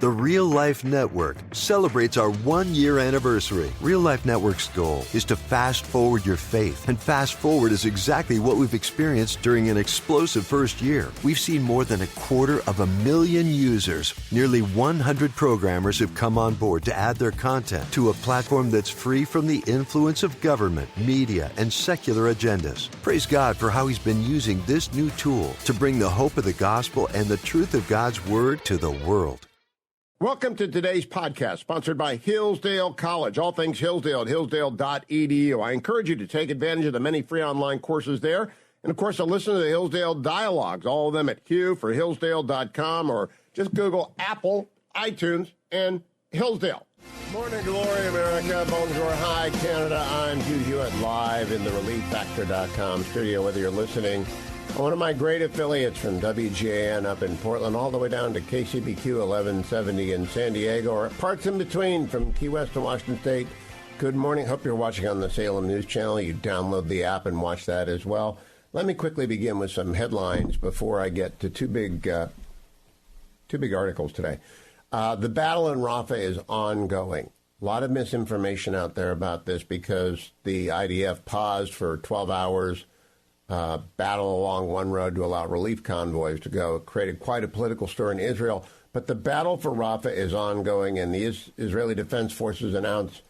The Real Life Network celebrates our 1-year anniversary. Real Life Network's goal is to fast forward your faith, and fast forward is exactly what we've experienced during an explosive first year. We've seen more than 250,000 users. Nearly 100 programmers have come on board to add their content to a platform that's free from the influence of government, media, and secular agendas. Praise God for how He's been using this new tool to bring the hope of the gospel and the truth of God's Word to the world. Welcome to today's podcast, sponsored by Hillsdale College. All things Hillsdale at hillsdale.edu. I encourage you to take advantage of the many free online courses there. And, of course, to listen to the Hillsdale Dialogues, all of them at hugh4hillsdale.com, or just Google Apple, iTunes, and Hillsdale. Morning glory, America. Bonjour, hi, Canada. I'm Hugh Hewitt, live in the ReliefFactor.com studio, whether you're listening on one of my great affiliates from WGAN up in Portland, all the way down to KCBQ 1170 in San Diego, or parts in between from Key West to Washington State. Good morning. Hope you're watching on the Salem News Channel. You download the app and watch that as well. Let me quickly begin with some headlines before I get to two big articles today. The battle in Rafah is ongoing. A lot of misinformation out there about this because the IDF paused for 12 hours, battle along one road to allow relief convoys to go. It created quite a political stir in Israel. But the battle for Rafah is ongoing, and the Israeli Defense Forces announced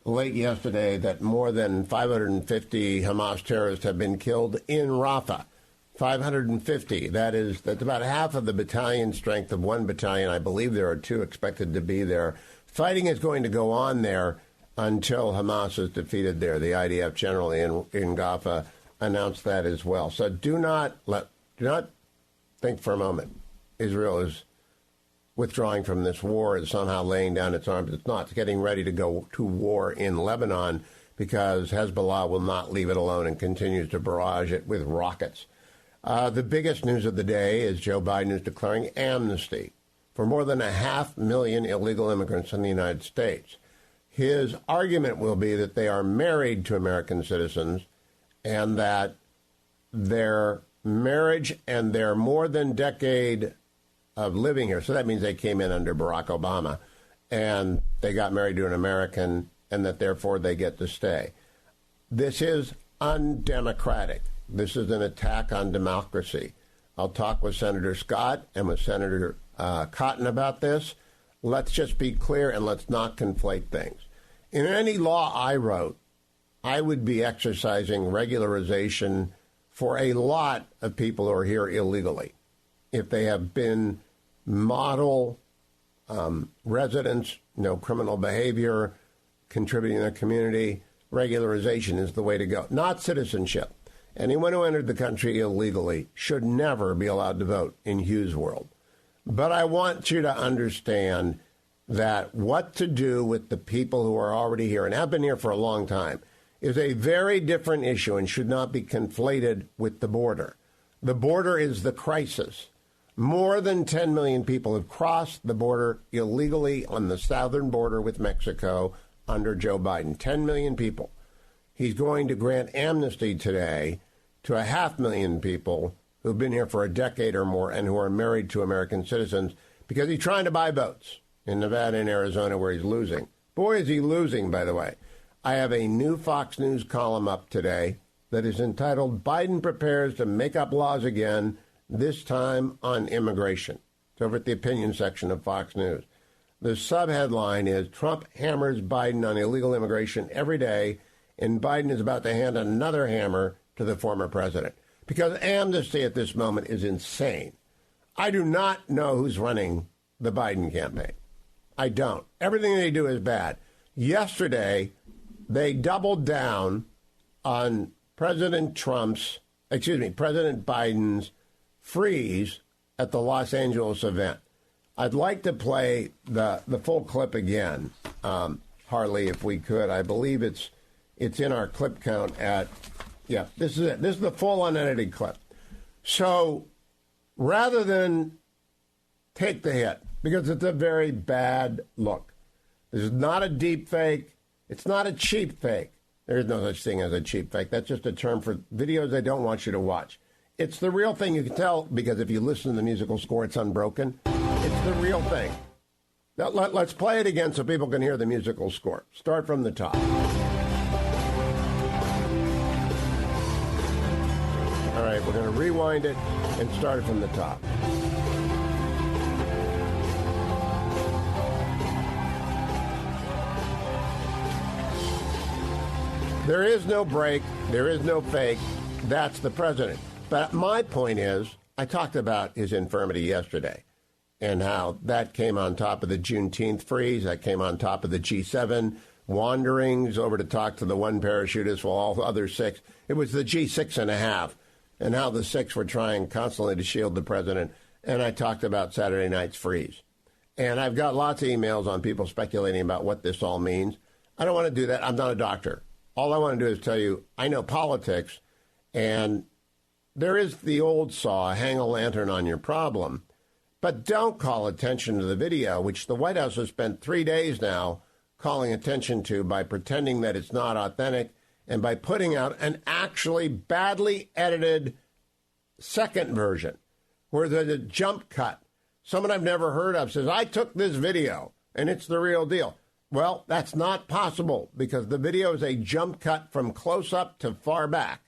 late yesterday that more than 550 Hamas terrorists have been killed in Rafah. 550. That's about half of the battalion strength of one battalion. I believe there are two expected to be there. Fighting is going to go on there until Hamas is defeated there. The IDF general in Rafah announced that as well. So do not think for a moment Israel is withdrawing from this war, is somehow laying down its arms. It's not. It's getting ready to go to war in Lebanon because Hezbollah will not leave it alone and continues to barrage it with rockets. The biggest news of the day is Joe Biden is declaring amnesty for more than 500,000 illegal immigrants in the United States. His argument will be that they are married to American citizens and that their marriage and their more than decade of living here, so that means they came in under Barack Obama, and they got married to an American, and that therefore they get to stay. This is undemocratic. This is an attack on democracy. I'll talk with Senator Scott and with Senator Cotton about this. Let's just be clear and let's not conflate things. In any law I wrote, I would be exercising regularization for a lot of people who are here illegally. If they have been model residents, no criminal behavior, contributing to the community, regularization is the way to go, not citizenship. Anyone who entered the country illegally should never be allowed to vote in Hugh's world. But I want you to understand that what to do with the people who are already here and have been here for a long time is a very different issue and should not be conflated with the border. The border is the crisis. More than 10 million people have crossed the border illegally on the southern border with Mexico under Joe Biden. 10 million people. He's going to grant amnesty today to 500,000 people who've been here for a decade or more and who are married to American citizens because he's trying to buy votes in Nevada and Arizona where he's losing. Boy, is he losing, by the way. I have a new Fox News column up today that is entitled Biden Prepares to Make Up Laws Again, this time on immigration. It's over at the opinion section of Fox News. The subheadline is Trump hammers Biden on illegal immigration every day, and Biden is about to hand another hammer to the former president. Because amnesty at this moment is insane. I do not know who's running the Biden campaign. I don't. Everything they do is bad. Yesterday, they doubled down on President Biden's freeze at the Los Angeles event. I'd like to play the full clip again, Harley, if we could. I believe it's in our clip count this is it. This is the full unedited clip. So rather than take the hit, because it's a very bad look, this is not a deep fake. It's not a cheap fake. There is no such thing as a cheap fake. That's just a term for videos they don't want you to watch. It's the real thing. You can tell because if you listen to the musical score, it's unbroken. It's the real thing. Now, let's play it again so people can hear the musical score. Start from the top. All right, we're going to rewind it and start it from the top. There is no break. There is no fake. That's the president. But my point is, I talked about his infirmity yesterday and how that came on top of the Juneteenth freeze. That came on top of the G7 wanderings over to talk to the one parachutist while all the other six. It was the G6.5 and how the six were trying constantly to shield the president. And I talked about Saturday night's freeze. And I've got lots of emails on people speculating about what this all means. I don't want to do that. I'm not a doctor. All I want to do is tell you I know politics, and there is the old saw, hang a lantern on your problem, but don't call attention to the video, which the White House has spent 3 days now calling attention to by pretending that it's not authentic and by putting out an actually badly edited second version where there's a jump cut. Someone I've never heard of says, I took this video and it's the real deal. Well, that's not possible because the video is a jump cut from close up to far back.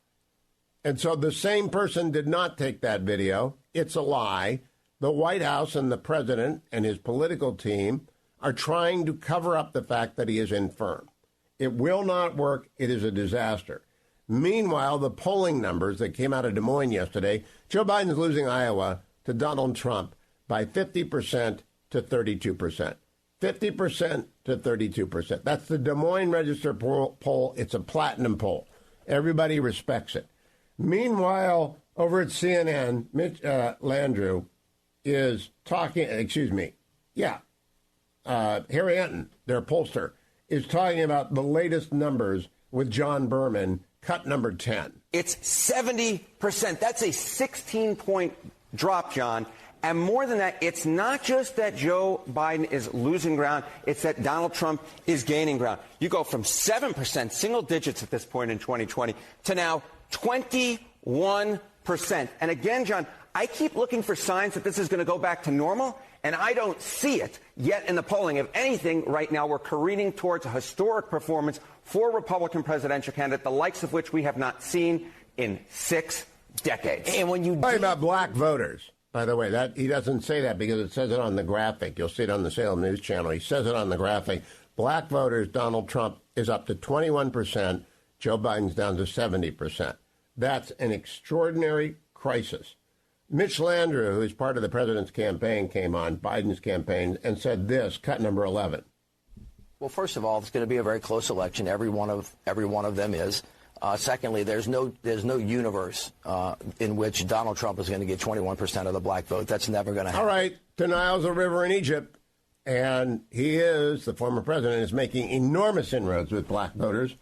And so the same person did not take that video. It's a lie. The White House and the president and his political team are trying to cover up the fact that he is infirm. It will not work. It is a disaster. Meanwhile, the polling numbers that came out of Des Moines yesterday, Joe Biden's losing Iowa to Donald Trump by 50% to 32%. 50% to 32%. That's the Des Moines Register poll. It's a platinum poll. Everybody respects it. Meanwhile, over at CNN, Mitch Landrieu is talking, Harry Anton, their pollster, is talking about the latest numbers with John Berman, cut number 10. It's 70%. That's a 16-point drop, John. And more than that, it's not just that Joe Biden is losing ground, it's that Donald Trump is gaining ground. You go from 7%, single digits at this point in 2020, to now 21%. And again, John, I keep looking for signs that this is going to go back to normal, and I don't see it yet in the polling. If anything, right now we're careening towards a historic performance for a Republican presidential candidate, the likes of which we have not seen in 6 decades. And when you talk about black voters, by the way, that he doesn't say that because it says it on the graphic. You'll see it on the Salem News Channel. He says it on the graphic. Black voters, Donald Trump is up to 21%. Joe Biden's down to 70%. That's an extraordinary crisis. Mitch Landrieu, who's part of the president's campaign, came on Biden's campaign and said this, cut number 11. Well, first of all, it's going to be a very close election. Every one of them is. Secondly, there's no universe in which Donald Trump is going to get 21% of the black vote. That's never going to happen. All right. The Nile's a river in Egypt. And the former president, is making enormous inroads with black voters.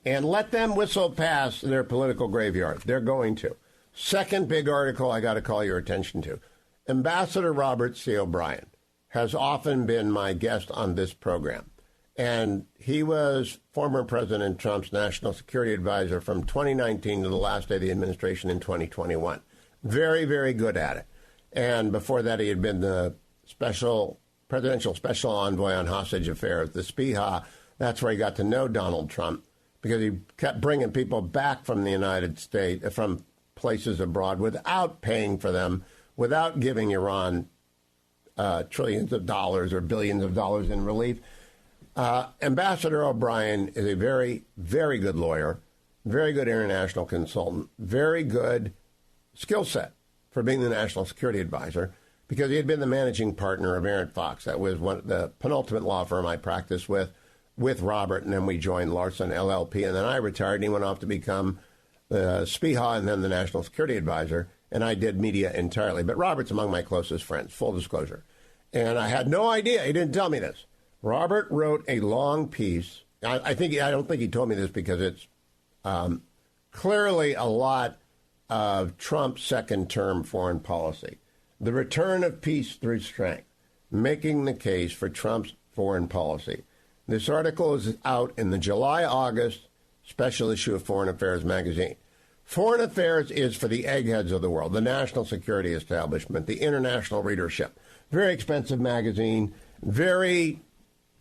And let them whistle past their political graveyard. They're going to. Second big article I got to call your attention to. Ambassador Robert C. O'Brien has often been my guest on this program. And he was former President Trump's national security advisor from 2019 to the last day of the administration in 2021. Very, very good at it. And before that, he had been the presidential special envoy on hostage affairs, the SPIHA. That's where he got to know Donald Trump because he kept bringing people back from the United States, from places abroad, without paying for them, without giving Iran trillions of dollars or billions of dollars in relief. Ambassador O'Brien is a very, very good lawyer, very good international consultant, very good skill set for being the national security advisor because he had been the managing partner of Aaron Fox. That was the penultimate law firm I practiced with Robert, and then we joined Larson LLP, and then I retired, and he went off to become the SPIHA and then the national security advisor, and I did media entirely. But Robert's among my closest friends, full disclosure. And I had no idea. He didn't tell me this. Robert wrote a long piece. I don't think he told me this because it's clearly a lot of Trump's second-term foreign policy. The return of peace through strength, making the case for Trump's foreign policy. This article is out in the July-August special issue of Foreign Affairs magazine. Foreign Affairs is for the eggheads of the world, the national security establishment, the international readership. Very expensive magazine. very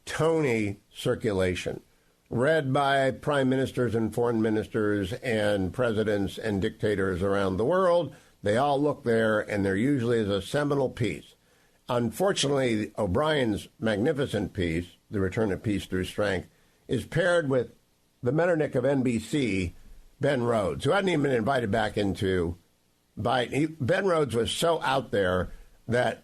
Tony circulation, read by prime ministers and foreign ministers and presidents and dictators around the world. They all look there, and there usually is a seminal piece. Unfortunately, O'Brien's magnificent piece, The Return of Peace Through Strength, is paired with the Metternich of NBC, Ben Rhodes, who hadn't even been invited back into Biden. Ben Rhodes was so out there that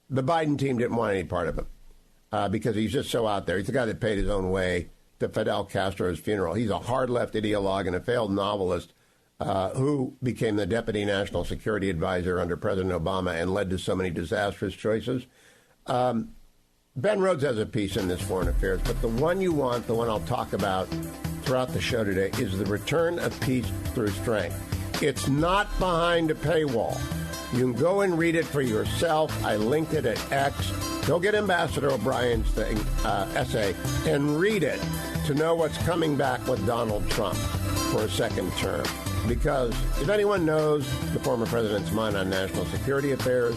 the Biden team didn't want any part of him because he's just so out there. He's the guy that paid his own way to Fidel Castro's funeral. He's a hard-left ideologue and a failed novelist who became the Deputy National Security Advisor under President Obama and led to so many disastrous choices. Ben Rhodes has a piece in this Foreign Affairs, but the one you want, the one I'll talk about throughout the show today, is The Return of Peace Through Strength. It's not behind a paywall. You can go and read it for yourself. I linked it at X. Go get Ambassador O'Brien's essay and read it to know what's coming back with Donald Trump for a second term. Because if anyone knows the former president's mind on national security affairs,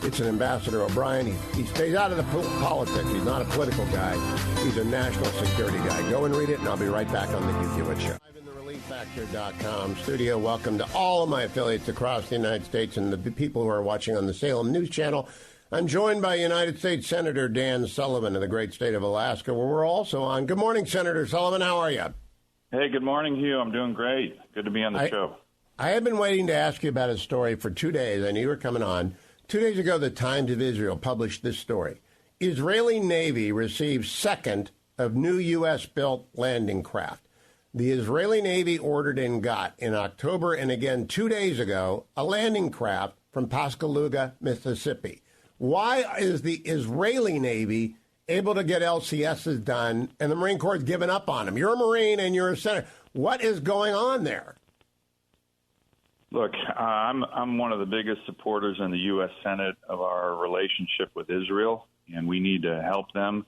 it's an Ambassador O'Brien. He stays out of the politics. He's not a political guy. He's a national security guy. Go and read it, and I'll be right back on the Hugh Hewitt Show. Live in the ReliefFactor.com studio. Welcome to all of my affiliates across the United States and the people who are watching on the Salem News Channel. I'm joined by United States Senator Dan Sullivan of the great state of Alaska, where we're also on. Good morning, Senator Sullivan. How are you? Hey, good morning, Hugh. I'm doing great. Good to be on the show. I have been waiting to ask you about a story for 2 days. I knew you were coming on. 2 days ago, the Times of Israel published this story. Israeli Navy receives second of new U.S.-built landing craft. The Israeli Navy ordered and got in October and again 2 days ago a landing craft from Pascagoula, Mississippi. Why is the Israeli Navy able to get LCSs done and the Marine Corps has given up on them? You're a Marine and you're a senator. What is going on there? Look, I'm one of the biggest supporters in the U.S. Senate of our relationship with Israel, and we need to help them.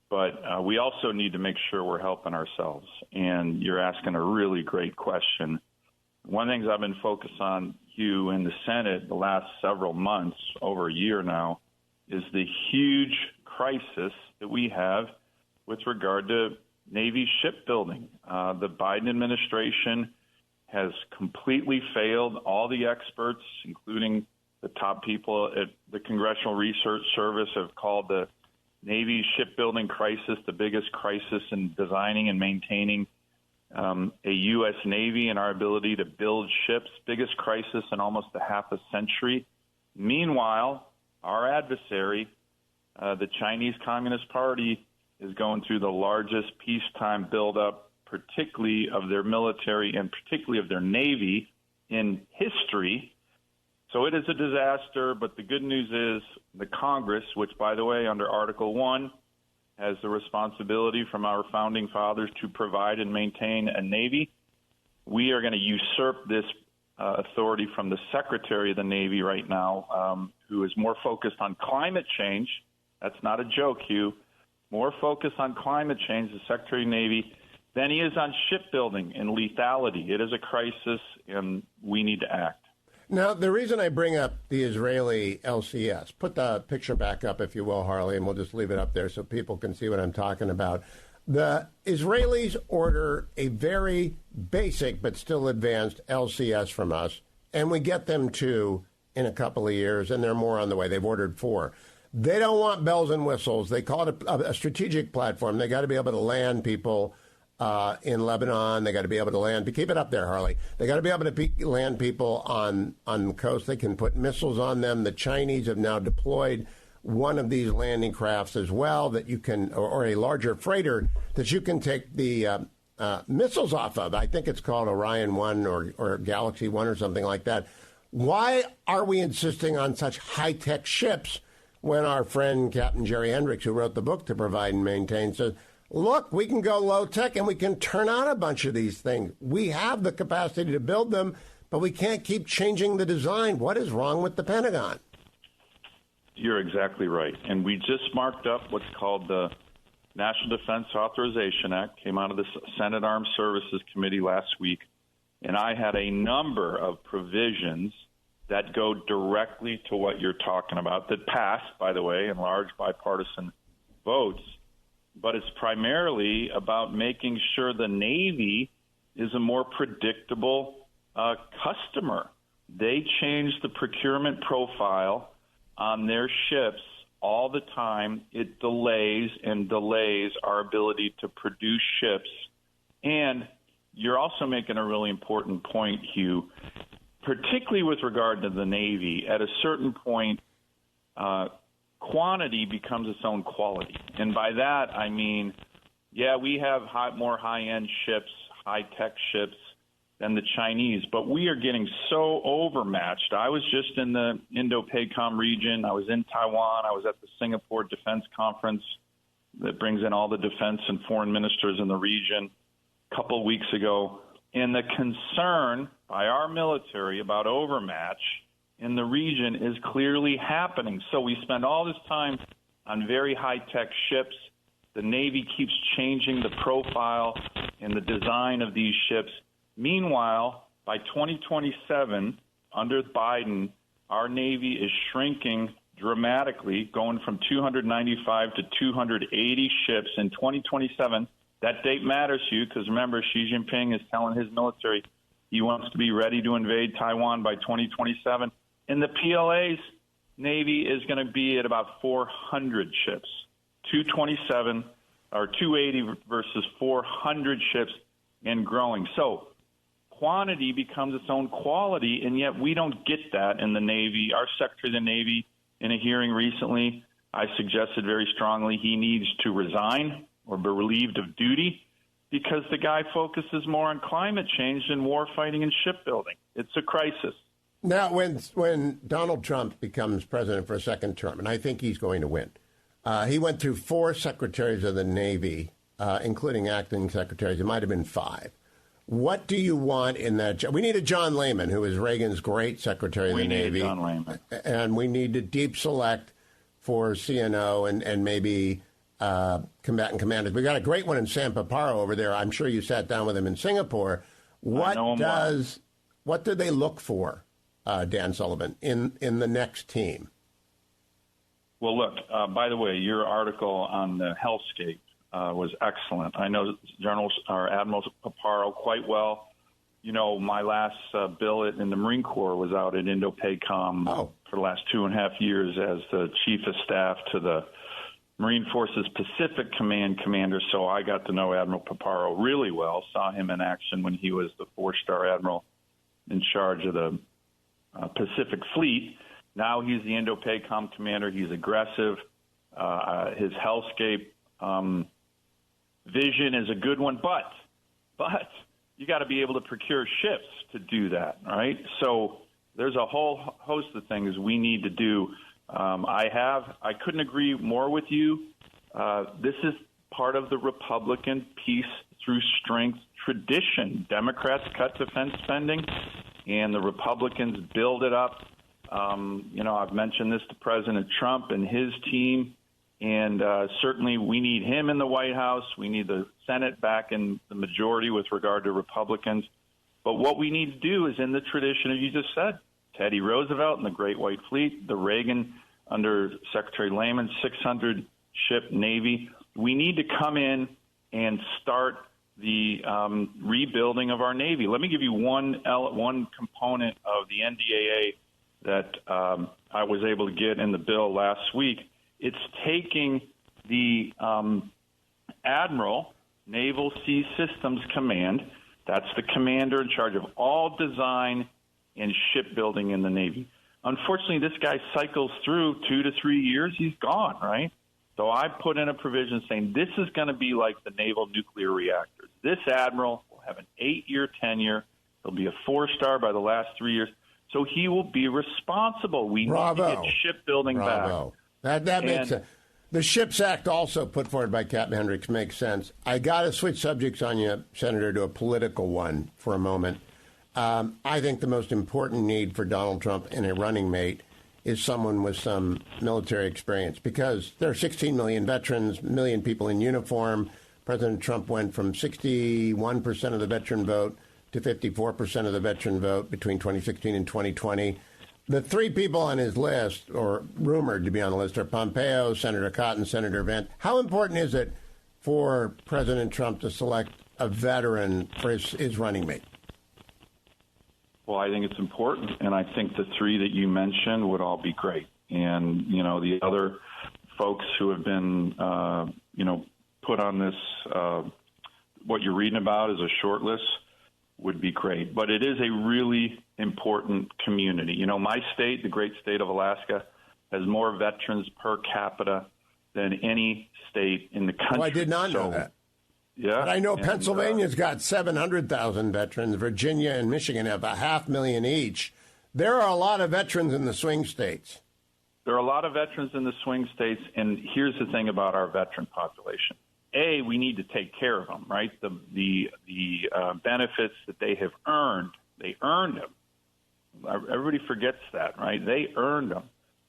But we also need to make sure we're helping ourselves. And you're asking a really great question. One of the things I've been focused on, Hugh, in the Senate the last several months, over a year now, is the huge crisis that we have with regard to Navy shipbuilding. The Biden administration has completely failed. All the experts, including the top people at the Congressional Research Service, have called the Navy shipbuilding crisis the biggest crisis in designing and maintaining a U.S. Navy and our ability to build ships, biggest crisis in almost a half a century. Meanwhile, our adversary, the Chinese Communist Party, is going through the largest peacetime buildup, particularly of their military and particularly of their Navy in history. So it is a disaster, but the good news is the Congress, which, by the way, under Article 1, has the responsibility from our founding fathers to provide and maintain a Navy. We are going to usurp this authority from the Secretary of the Navy right now, who is more focused on climate change. That's not a joke, Hugh. More focused on climate change, the Secretary of the Navy, than he is on shipbuilding and lethality. It is a crisis, and we need to act. Now, the reason I bring up the Israeli LCS, put the picture back up, if you will, Harley, and we'll just leave it up there so people can see what I'm talking about. The Israelis order a very basic but still advanced LCS from us, and we get them two in a couple of years, and they're more on the way. They've ordered 4. They don't want bells and whistles. They call it a strategic platform. They got to be able to land people in Lebanon. They got to be able to land. Keep it up there, Harley. They got to be able to land people on the coast. They can put missiles on them. The Chinese have now deployed one of these landing crafts as well that you can, or a larger freighter that you can take the missiles off of. I think it's called Orion 1 or Galaxy 1 or something like that. Why are we insisting on such high-tech ships when our friend Captain Jerry Hendricks, who wrote the book To Provide and Maintain, says, look, we can go low-tech and we can turn on a bunch of these things. We have the capacity to build them, but we can't keep changing the design. What is wrong with the Pentagon? You're exactly right. And we just marked up what's called the National Defense Authorization Act, came out of the Senate Armed Services Committee last week, and I had a number of provisions that go directly to what you're talking about, that passed, by the way, in large bipartisan votes, but it's primarily about making sure the Navy is a more predictable customer. They change the procurement profile on their ships all the time. It delays our ability to produce ships. And you're also making a really important point, Hugh, particularly with regard to the Navy. At a certain point, quantity becomes its own quality. And by that, I mean, yeah, we have more high-end ships, high-tech ships than the Chinese, but we are getting so overmatched. I was just in the Indo-PACOM region. I was in Taiwan. I was at the Singapore Defense Conference that brings in all the defense and foreign ministers in the region a couple of weeks ago. And the concern by our military about overmatch in the region is clearly happening. So we spend all this time on very high-tech ships. The Navy keeps changing the profile and the design of these ships. Meanwhile, by 2027, under Biden, our Navy is shrinking dramatically, going from 295 to 280 ships in 2027. That date matters, Hugh, because remember, Xi Jinping is telling his military he wants to be ready to invade Taiwan by 2027. And the PLA's Navy is going to be at about 400 ships, 227 or 280 versus 400 ships and growing. So quantity becomes its own quality, and yet we don't get that in the Navy. Our Secretary of the Navy, in a hearing recently, I suggested very strongly he needs to resign or be relieved of duty because the guy focuses more on climate change than war fighting and shipbuilding. It's a crisis. Now, when Donald Trump becomes president for a second term, and I think he's going to win, he went through 4 secretaries of the Navy, including acting secretaries. It might have been 5. What do you want in that? We need a John Lehman, who is Reagan's great Secretary of the Navy. We need a John Lehman. And we need to deep select for CNO and maybe combatant commanders. We got a great one in Sam Paparo over there. I'm sure you sat down with him in Singapore. What do they look for, Dan Sullivan, in the next team? Well, look, by the way, your article on the hellscape was excellent. I know Admiral Paparo quite well. You know, my last billet in the Marine Corps was out at Indo-PACOM for the last 2.5 years as the Chief of Staff to the Marine Forces Pacific Command commander, so I got to know Admiral Paparo really well, saw him in action when he was the 4-star admiral in charge of the Pacific Fleet. Now he's the Indo-PACOM commander. He's aggressive. His hellscape vision is a good one, but you got to be able to procure ships to do that, right? So there's a whole host of things we need to do. I couldn't agree more with you. This is part of the Republican peace through strength tradition. Democrats cut defense spending, and the Republicans build it up. I've mentioned this to President Trump and his team. And certainly we need him in the White House. We need the Senate back in the majority with regard to Republicans. But what we need to do is in the tradition of, you just said, Teddy Roosevelt and the Great White Fleet, the Reagan under Secretary Lehman, 600-ship Navy. We need to come in and start the rebuilding of our Navy. Let me give you one component of the NDAA that I was able to get in the bill last week. It's taking the Admiral, Naval Sea Systems Command, that's the commander in charge of all design and shipbuilding in the Navy. Unfortunately, this guy cycles through 2 to 3 years, he's gone, right? So I put in a provision saying this is going to be like the naval nuclear reactors. This admiral will have an 8-year tenure. He'll be a 4-star by the last 3 years. So he will be responsible. We need to get shipbuilding back. That makes sense. The SHIPS Act, also put forward by Captain Hendricks, makes sense. I got to switch subjects on you, Senator, to a political one for a moment. I think the most important need for Donald Trump in a running mate is someone with some military experience, because there are 16 million veterans, million people in uniform. President Trump went from 61% of the veteran vote to 54% of the veteran vote between 2016 and 2020. The three people on his list, or rumored to be on the list, are Pompeo, Senator Cotton, Senator Vance. How important is it for President Trump to select a veteran for his running mate? Well, I think it's important, and I think the three that you mentioned would all be great. And, the other folks who have been, put on this, what you're reading about as a short list would be great. But it is a really important community. My state, the great state of Alaska, has more veterans per capita than any state in the country. Oh, I did not know that. Yeah. But I know Pennsylvania's got 700,000 veterans. Virginia and Michigan have 500,000 each. There are a lot of veterans in the swing states. There are a lot of veterans in the swing states, and here's the thing about our veteran population. A, we need to take care of them, right? The benefits that they have earned, they earned them. Everybody forgets that, right? They earned them.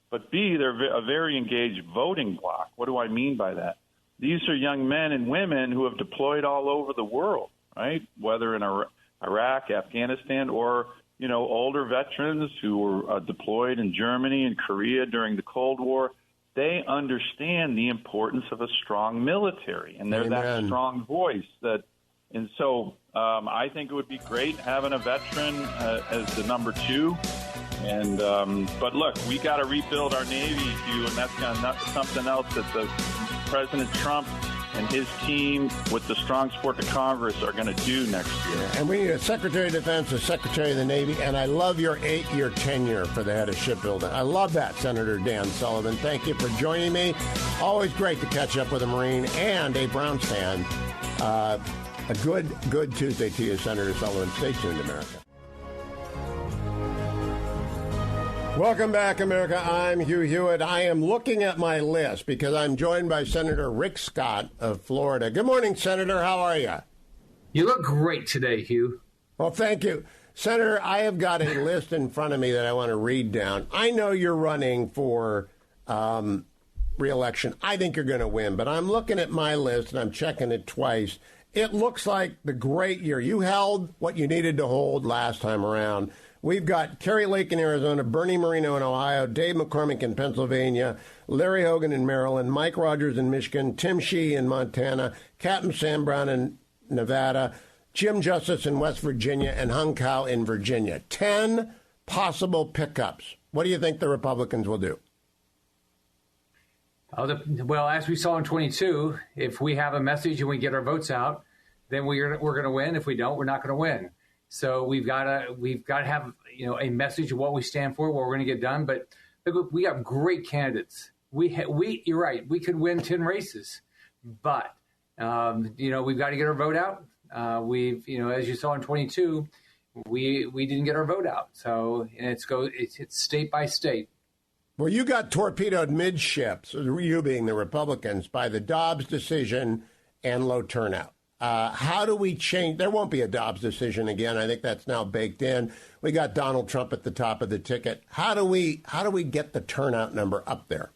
But B, they're a very engaged voting bloc. What do I mean by that? These are young men and women who have deployed all over the world, right? Whether in Iraq, Afghanistan, or, older veterans who were deployed in Germany and Korea during the Cold War. They understand the importance of a strong military, and they're that strong voice. So I think it would be great having a veteran as the number two. And but look, we got to rebuild our Navy, Hugh, and that's something else that the President Trump and his team, with the strong support of Congress, are going to do next year. And we need a Secretary of Defense, a Secretary of the Navy, and I love your 8-year tenure for the head of shipbuilding. I love that, Senator Dan Sullivan. Thank you for joining me. Always great to catch up with a Marine and a Browns fan. A good Tuesday to you, Senator Sullivan. Stay tuned, America. Welcome back, America. I'm Hugh Hewitt. I am looking at my list because I'm joined by Senator Rick Scott of Florida. Good morning, Senator. How are you? You look great today, Hugh. Well, thank you. Senator, I have got a list in front of me that I want to read down. I know you're running for re-election. I think you're going to win, but I'm looking at my list and I'm checking it twice. It looks like the great year. You held what you needed to hold last time around. We've got Kerry Lake in Arizona, Bernie Moreno in Ohio, Dave McCormick in Pennsylvania, Larry Hogan in Maryland, Mike Rogers in Michigan, Tim Shee in Montana, Captain Sam Brown in Nevada, Jim Justice in West Virginia, and Hung Kao in Virginia. 10 possible pickups. What do you think the Republicans will do? Well, as we saw in 22, if we have a message and we get our votes out, then we're going to win. If we don't, we're not going to win. So we've got to have a message of what we stand for, what we're going to get done. But we have great candidates. You're right. We could win 10 races, but we've got to get our vote out. As you saw in 22, we didn't get our vote out. So it's state by state. Well, you got torpedoed midships, you being the Republicans, by the Dobbs decision and low turnout. How do we change? There won't be a Dobbs decision again. I think that's now baked in. We got Donald Trump at the top of the ticket. How do we get the turnout number up there?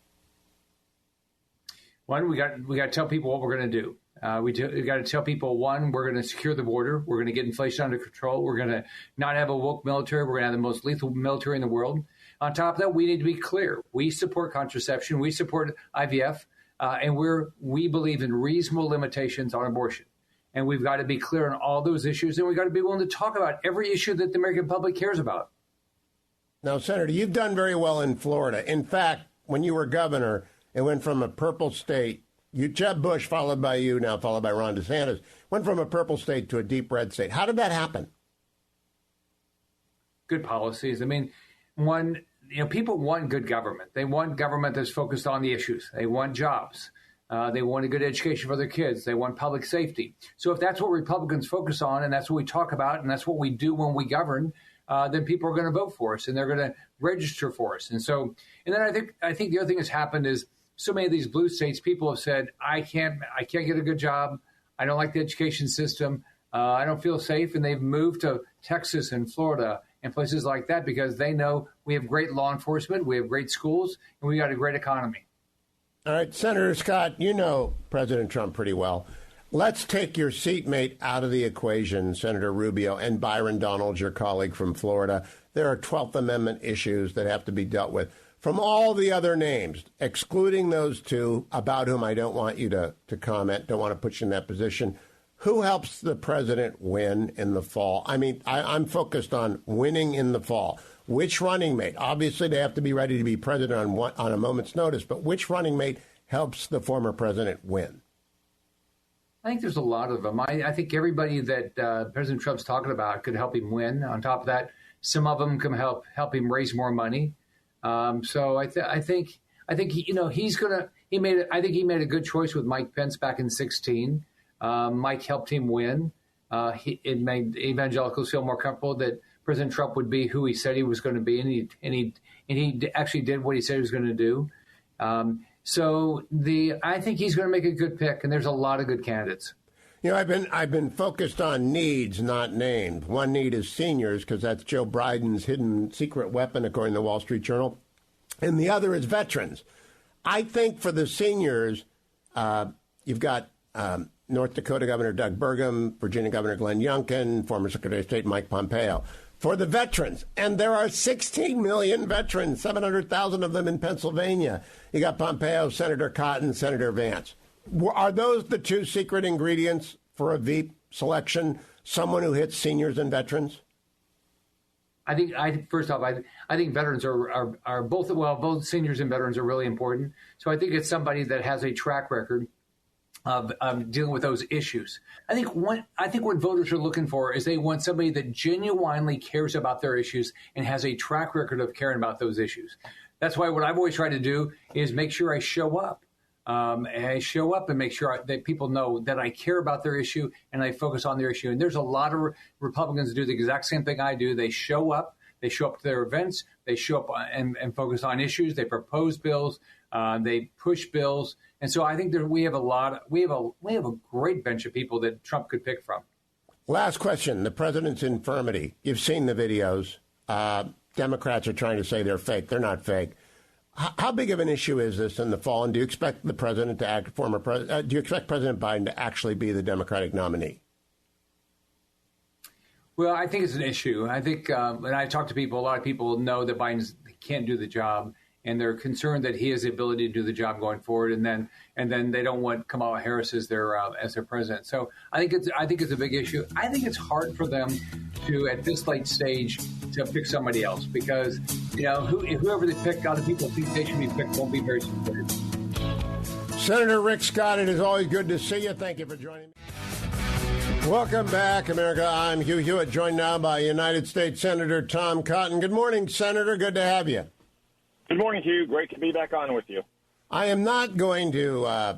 One, we got to tell people what we're going to do. We got to tell people, one, we're going to secure the border. We're going to get inflation under control. We're going to not have a woke military. We're going to have the most lethal military in the world. On top of that, we need to be clear. We support contraception. We support IVF. And we believe in reasonable limitations on abortion. And we've got to be clear on all those issues. And we've got to be willing to talk about every issue that the American public cares about. Now, Senator, you've done very well in Florida. In fact, when you were governor, it went from a purple state. Jeb Bush, followed by you, now followed by Ron DeSantis, went from a purple state to a deep red state. How did that happen? Good policies. I mean, people want good government. They want government that's focused on the issues. They want jobs. They want a good education for their kids. They want public safety. So if that's what Republicans focus on, and that's what we talk about, and that's what we do when we govern, then people are going to vote for us, and they're going to register for us. And then I think the other thing that's happened is so many of these blue states, people have said, I can't get a good job. I don't like the education system. I don't feel safe. And they've moved to Texas and Florida and places like that because they know we have great law enforcement, we have great schools, and we got a great economy. All right, Senator Scott, you know President Trump pretty well. Let's take your seatmate out of the equation, Senator Rubio, and Byron Donalds, your colleague from Florida. there are 12th Amendment issues that have to be dealt with. From all the other names, excluding those two about whom I don't want you to comment, don't want to put you in that position, who helps the president win in the fall? I mean, I'm focused on winning in the fall. Which running mate? Obviously, they have to be ready to be president on a moment's notice, but which running mate helps the former president win? I think there's a lot of them. I think everybody that President Trump's talking about could help him win. On top of that, some of them can help him raise more money. So I think he's gonna. He made a good choice with Mike Pence back in 2016. Mike helped him win. It made evangelicals feel more comfortable that President Trump would be who he said he was going to be, and he actually did what he said he was going to do. I think he's going to make a good pick, and there's a lot of good candidates. You know, I've been focused on needs, not names. One need is seniors, because that's Joe Biden's hidden secret weapon, according to the Wall Street Journal. And the other is veterans. I think for the seniors, you've got North Dakota Governor Doug Burgum, Virginia Governor Glenn Youngkin, former Secretary of State Mike Pompeo. For the veterans, and there are 16 million veterans, 700,000 of them in Pennsylvania. You got Pompeo, Senator Cotton, Senator Vance. Are those the two secret ingredients for a Veep selection? Someone who hits seniors and veterans? I think veterans are both seniors and veterans are really important. So I think it's somebody that has a track record of dealing with those issues. I think what voters are looking for is they want somebody that genuinely cares about their issues and has a track record of caring about those issues. That's why what I've always tried to do is make sure I show up. And I show up and make sure that people know that I care about their issue and I focus on their issue. And there's a lot of Republicans do the exact same thing I do. They show up to their events. They show up and focus on issues. They propose bills. They push bills. And so I think that we have a great bench of people that Trump could pick from. Last question. The president's infirmity. You've seen the videos. Democrats are trying to say they're fake. They're not fake. How big of an issue is this in the fall? And do you expect the president to act, do you expect President Biden to actually be the Democratic nominee? Well, I think it's an issue. I think when I talk to people, a lot of people know that Biden can't do the job, and they're concerned that he has the ability to do the job going forward. And then they don't want Kamala Harris as their president. So I think it's a big issue. I think it's hard for them to, at this late stage, to pick somebody else because whoever they pick, other people think they should be picked won't be very supportive. Senator Rick Scott, it is always good to see you. Thank you for joining me. Welcome back, America. I'm Hugh Hewitt, joined now by United States Senator Tom Cotton. Good morning, Senator. Good to have you. Good morning, Hugh. Great to be back on with you. I am not going to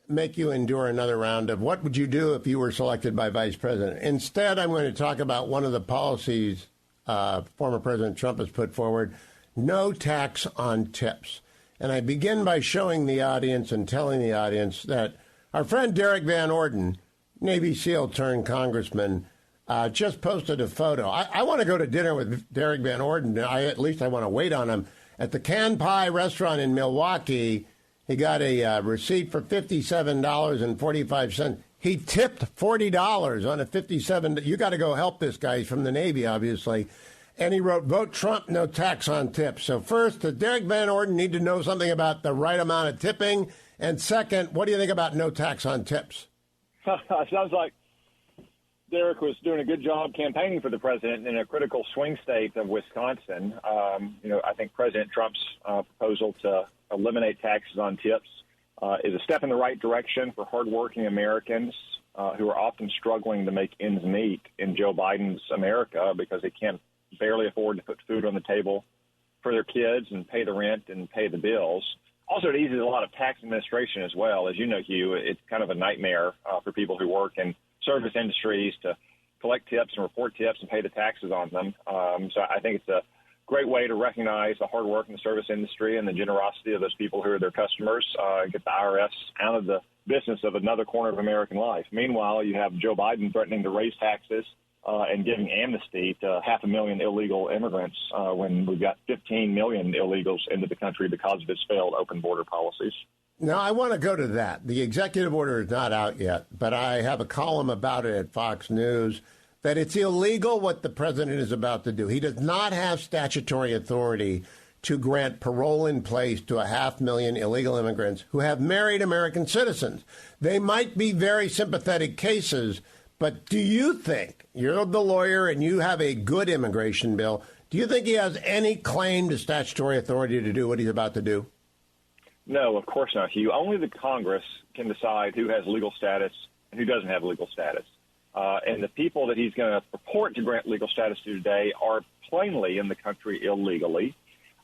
make you endure another round of what would you do if you were selected by Vice President. Instead, I'm going to talk about one of the policies former President Trump has put forward, no tax on tips. And I begin by showing the audience and telling the audience that our friend Derek Van Orden, Navy SEAL turned congressman, just posted a photo. I want to go to dinner with Derek Van Orden. At least I want to wait on him. At the Can Pie restaurant in Milwaukee, he got a receipt for $57.45. He tipped $40 on a $57. You got to go help this guy. He's from the Navy, obviously. And he wrote, "Vote Trump, no tax on tips." So first, does Derek Van Orden need to know something about the right amount of tipping? And second, what do you think about no tax on tips? Sounds like Derek was doing a good job campaigning for the president in a critical swing state of Wisconsin. I think President Trump's proposal to eliminate taxes on tips is a step in the right direction for hardworking Americans who are often struggling to make ends meet in Joe Biden's America because they can't barely afford to put food on the table for their kids and pay the rent and pay the bills. Also, it eases a lot of tax administration as well. As you know, Hugh, it's kind of a nightmare for people who work in service industries to collect tips and report tips and pay the taxes on them. So I think it's a great way to recognize the hard work in the service industry and the generosity of those people who are their customers, get the IRS out of the business of another corner of American life. Meanwhile, you have Joe Biden threatening to raise taxes and giving amnesty to 500,000 illegal immigrants when we've got 15 million illegals into the country because of its failed open border policies. Now, I want to go to that. The executive order is not out yet, but I have a column about it at Fox News. that it's illegal what the president is about to do. He does not have statutory authority to grant parole in place to 500,000 illegal immigrants who have married American citizens. They might be very sympathetic cases, but do you think, you're the lawyer and you have a good immigration bill, do you think he has any claim to statutory authority to do what he's about to do? No, of course not, Hugh. Only the Congress can decide who has legal status and who doesn't have legal status. And the people that he's going to purport to grant legal status to today are plainly in the country illegally.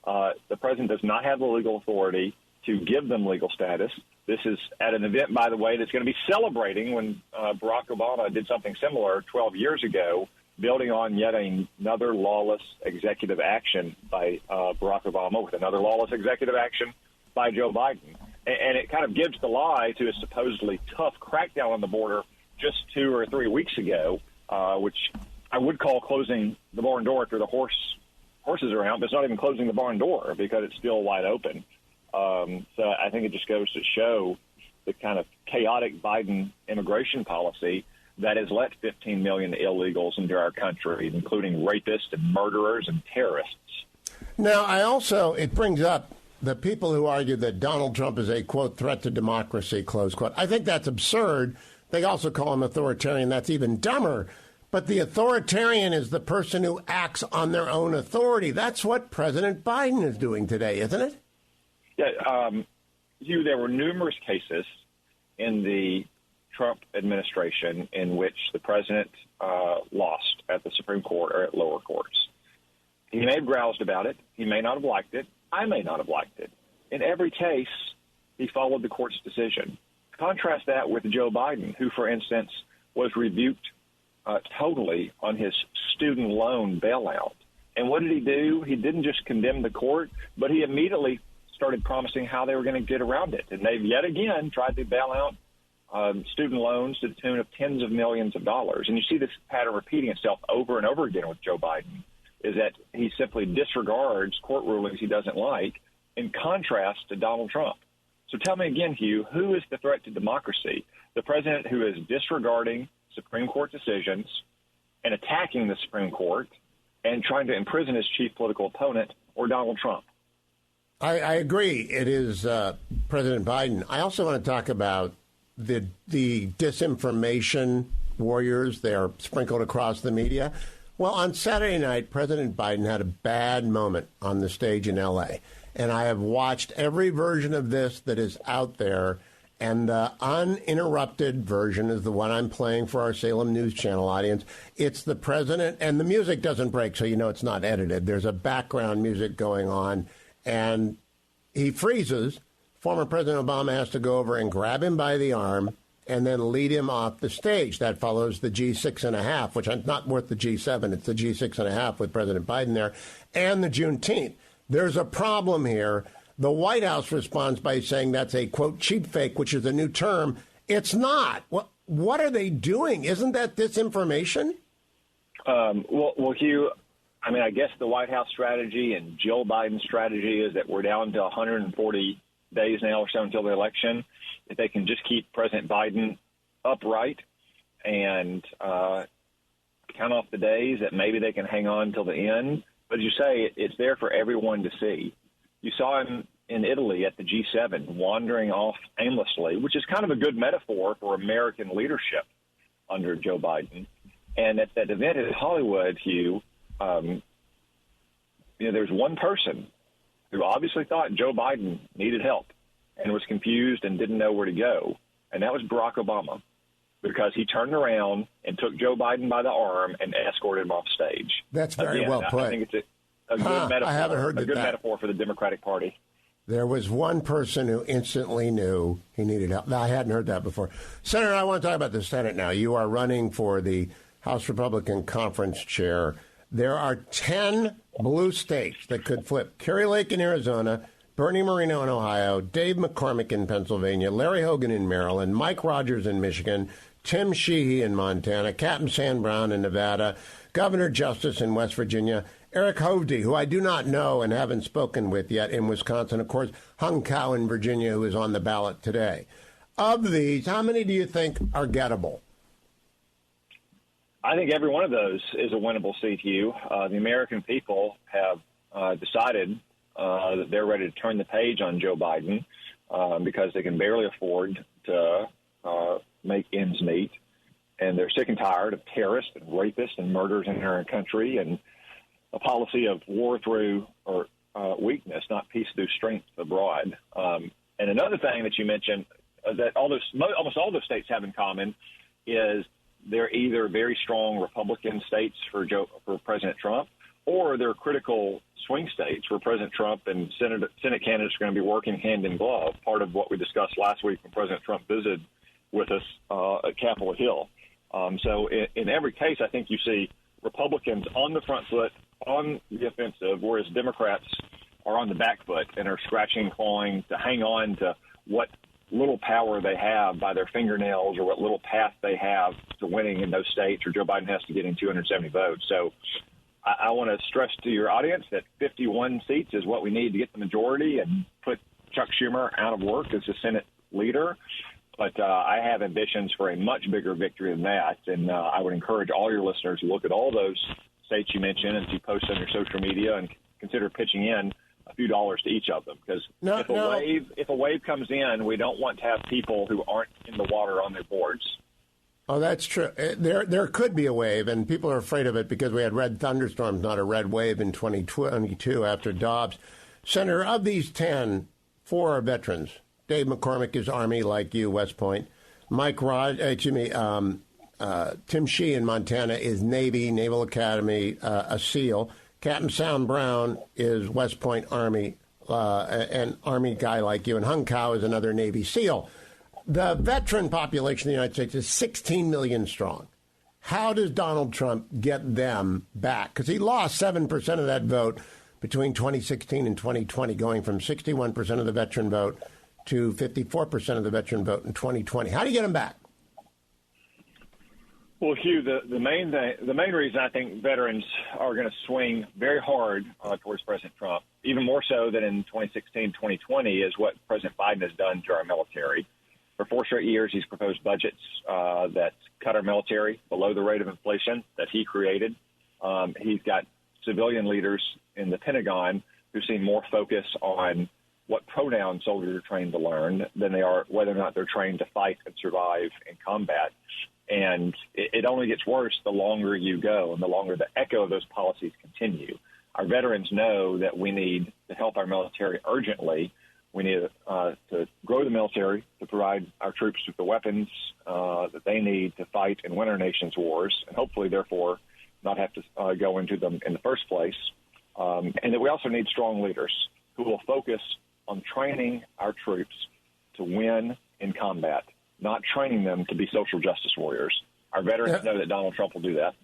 The president does not have the legal authority to give them legal status. This is at an event, by the way, that's going to be celebrating when Barack Obama did something similar 12 years ago, building on yet another lawless executive action by Barack Obama with another lawless executive action by Joe Biden. And it kind of gives the lie to a supposedly tough crackdown on the border just 2 or 3 weeks ago, which I would call closing the barn door after the horses are out, but it's not even closing the barn door because it's still wide open. So I think it just goes to show the kind of chaotic Biden immigration policy that has let 15 million illegals into our country, including rapists and murderers and terrorists. Now, it brings up the people who argue that Donald Trump is a, quote, threat to democracy, close quote. I think that's absurd. They also call him authoritarian. That's even dumber. But the authoritarian is the person who acts on their own authority. That's what President Biden is doing today, isn't it? Yeah, Hugh, there were numerous cases in the Trump administration in which the president lost at the Supreme Court or at lower courts. He may have groused about it. He may not have liked it. I may not have liked it. In every case, he followed the court's decision. Contrast that with Joe Biden, who, for instance, was rebuked totally on his student loan bailout. And what did he do? He didn't just condemn the court, but he immediately started promising how they were going to get around it. And they've yet again tried to bail out student loans to the tune of tens of millions of dollars. And you see this pattern repeating itself over and over again with Joe Biden, is that he simply disregards court rulings he doesn't like in contrast to Donald Trump. So tell me again, Hugh, who is the threat to democracy? The president who is disregarding Supreme Court decisions and attacking the Supreme Court and trying to imprison his chief political opponent, or Donald Trump? I agree. It is President Biden. I also want to talk about the disinformation warriors. They are sprinkled across the media. Well, on Saturday night, President Biden had a bad moment on the stage in L.A., and I have watched every version of this that is out there, and the uninterrupted version is the one I'm playing for our Salem News Channel audience. It's the president, and the music doesn't break, so you know it's not edited. There's a background music going on, and he freezes. Former President Obama has to go over and grab him by the arm and then lead him off the stage. That follows the G6.5, which is not worth the G7. It's the G6.5 with President Biden there, and the Juneteenth. There's a problem here. The White House responds by saying that's a, quote, cheap fake, which is a new term. It's not. What are they doing? Isn't that disinformation? Well, Hugh, I mean, I guess the White House strategy and Jill Biden's strategy is that we're down to 140 days now or so until the election. If they can just keep President Biden upright and count off the days, that maybe they can hang on till the end. But as you say, it's there for everyone to see. You saw him in Italy at the G7 wandering off aimlessly, which is kind of a good metaphor for American leadership under Joe Biden. And at that event in Hollywood, Hugh, there's one person who obviously thought Joe Biden needed help and was confused and didn't know where to go, and that was Barack Obama, because he turned around and took Joe Biden by the arm and escorted him off stage. That's very well put. I think it's a good metaphor. I haven't heard a good that. metaphor for the Democratic Party. There was one person who instantly knew he needed help. I hadn't heard that before. Senator, I want to talk about the Senate now. You are running for the House Republican Conference Chair. There are 10 blue states that could flip. Kerry Lake in Arizona, Bernie Moreno in Ohio, Dave McCormick in Pennsylvania, Larry Hogan in Maryland, Mike Rogers in Michigan, Tim Sheehy in Montana, Captain Sam Brown in Nevada, Governor Justice in West Virginia, Eric Hovde, who I do not know and haven't spoken with yet, in Wisconsin, of course, Hung Cao in Virginia, who is on the ballot today. Of these, how many do you think are gettable? I think every one of those is a winnable seat, Hugh. The American people have decided that they're ready to turn the page on Joe Biden because they can barely afford to make ends meet. And they're sick and tired of terrorists and rapists and murderers in our country and a policy of war through weakness, not peace through strength abroad. And another thing that you mentioned that almost all those states have in common is they're either very strong Republican states for President Trump, or they're critical swing states where President Trump and Senate candidates are going to be working hand in glove, part of what we discussed last week when President Trump visited with us at Capitol Hill. So in every case, I think you see Republicans on the front foot, on the offensive, whereas Democrats are on the back foot and are scratching and clawing to hang on to what little power they have by their fingernails or what little path they have to winning in those states, or Joe Biden has to get in 270 votes. So I want to stress to your audience that 51 seats is what we need to get the majority and put Chuck Schumer out of work as the Senate leader. But I have ambitions for a much bigger victory than that. And I would encourage all your listeners to look at all those states you mentioned and to post on your social media and consider pitching in a few dollars to each of them. Because if a wave comes in, we don't want to have people who aren't in the water on their boards. Oh, that's true. There could be a wave, and people are afraid of it because we had red thunderstorms, not a red wave in 2022 after Dobbs. Senator, of these 10, 4 are veterans. Dave McCormick is Army, like you, West Point. Tim Shee in Montana is Navy, Naval Academy, a SEAL. Captain Sam Brown is West Point Army, an Army guy like you. And Hung Kao is another Navy SEAL. The veteran population of the United States is 16 million strong. How does Donald Trump get them back? Because he lost 7% of that vote between 2016 and 2020, going from 61% of the veteran vote to 54% of the veteran vote in 2020. How do you get them back? Well, Hugh, the main reason I think veterans are going to swing very hard towards President Trump, even more so than in 2016, 2020, is what President Biden has done to our military. For 4 straight years, he's proposed budgets that cut our military below the rate of inflation that he created. He's got civilian leaders in the Pentagon who seem more focused on what pronouns soldiers are trained to learn than they are whether or not they're trained to fight and survive in combat. And it only gets worse the longer you go and the longer the echo of those policies continue. Our veterans know that we need to help our military urgently. We need to grow the military to provide our troops with the weapons that they need to fight and win our nation's wars, and hopefully, therefore, not have to go into them in the first place. And that we also need strong leaders who will focus on training our troops to win in combat, not training them to be social justice warriors. Our veterans know that Donald Trump will do that.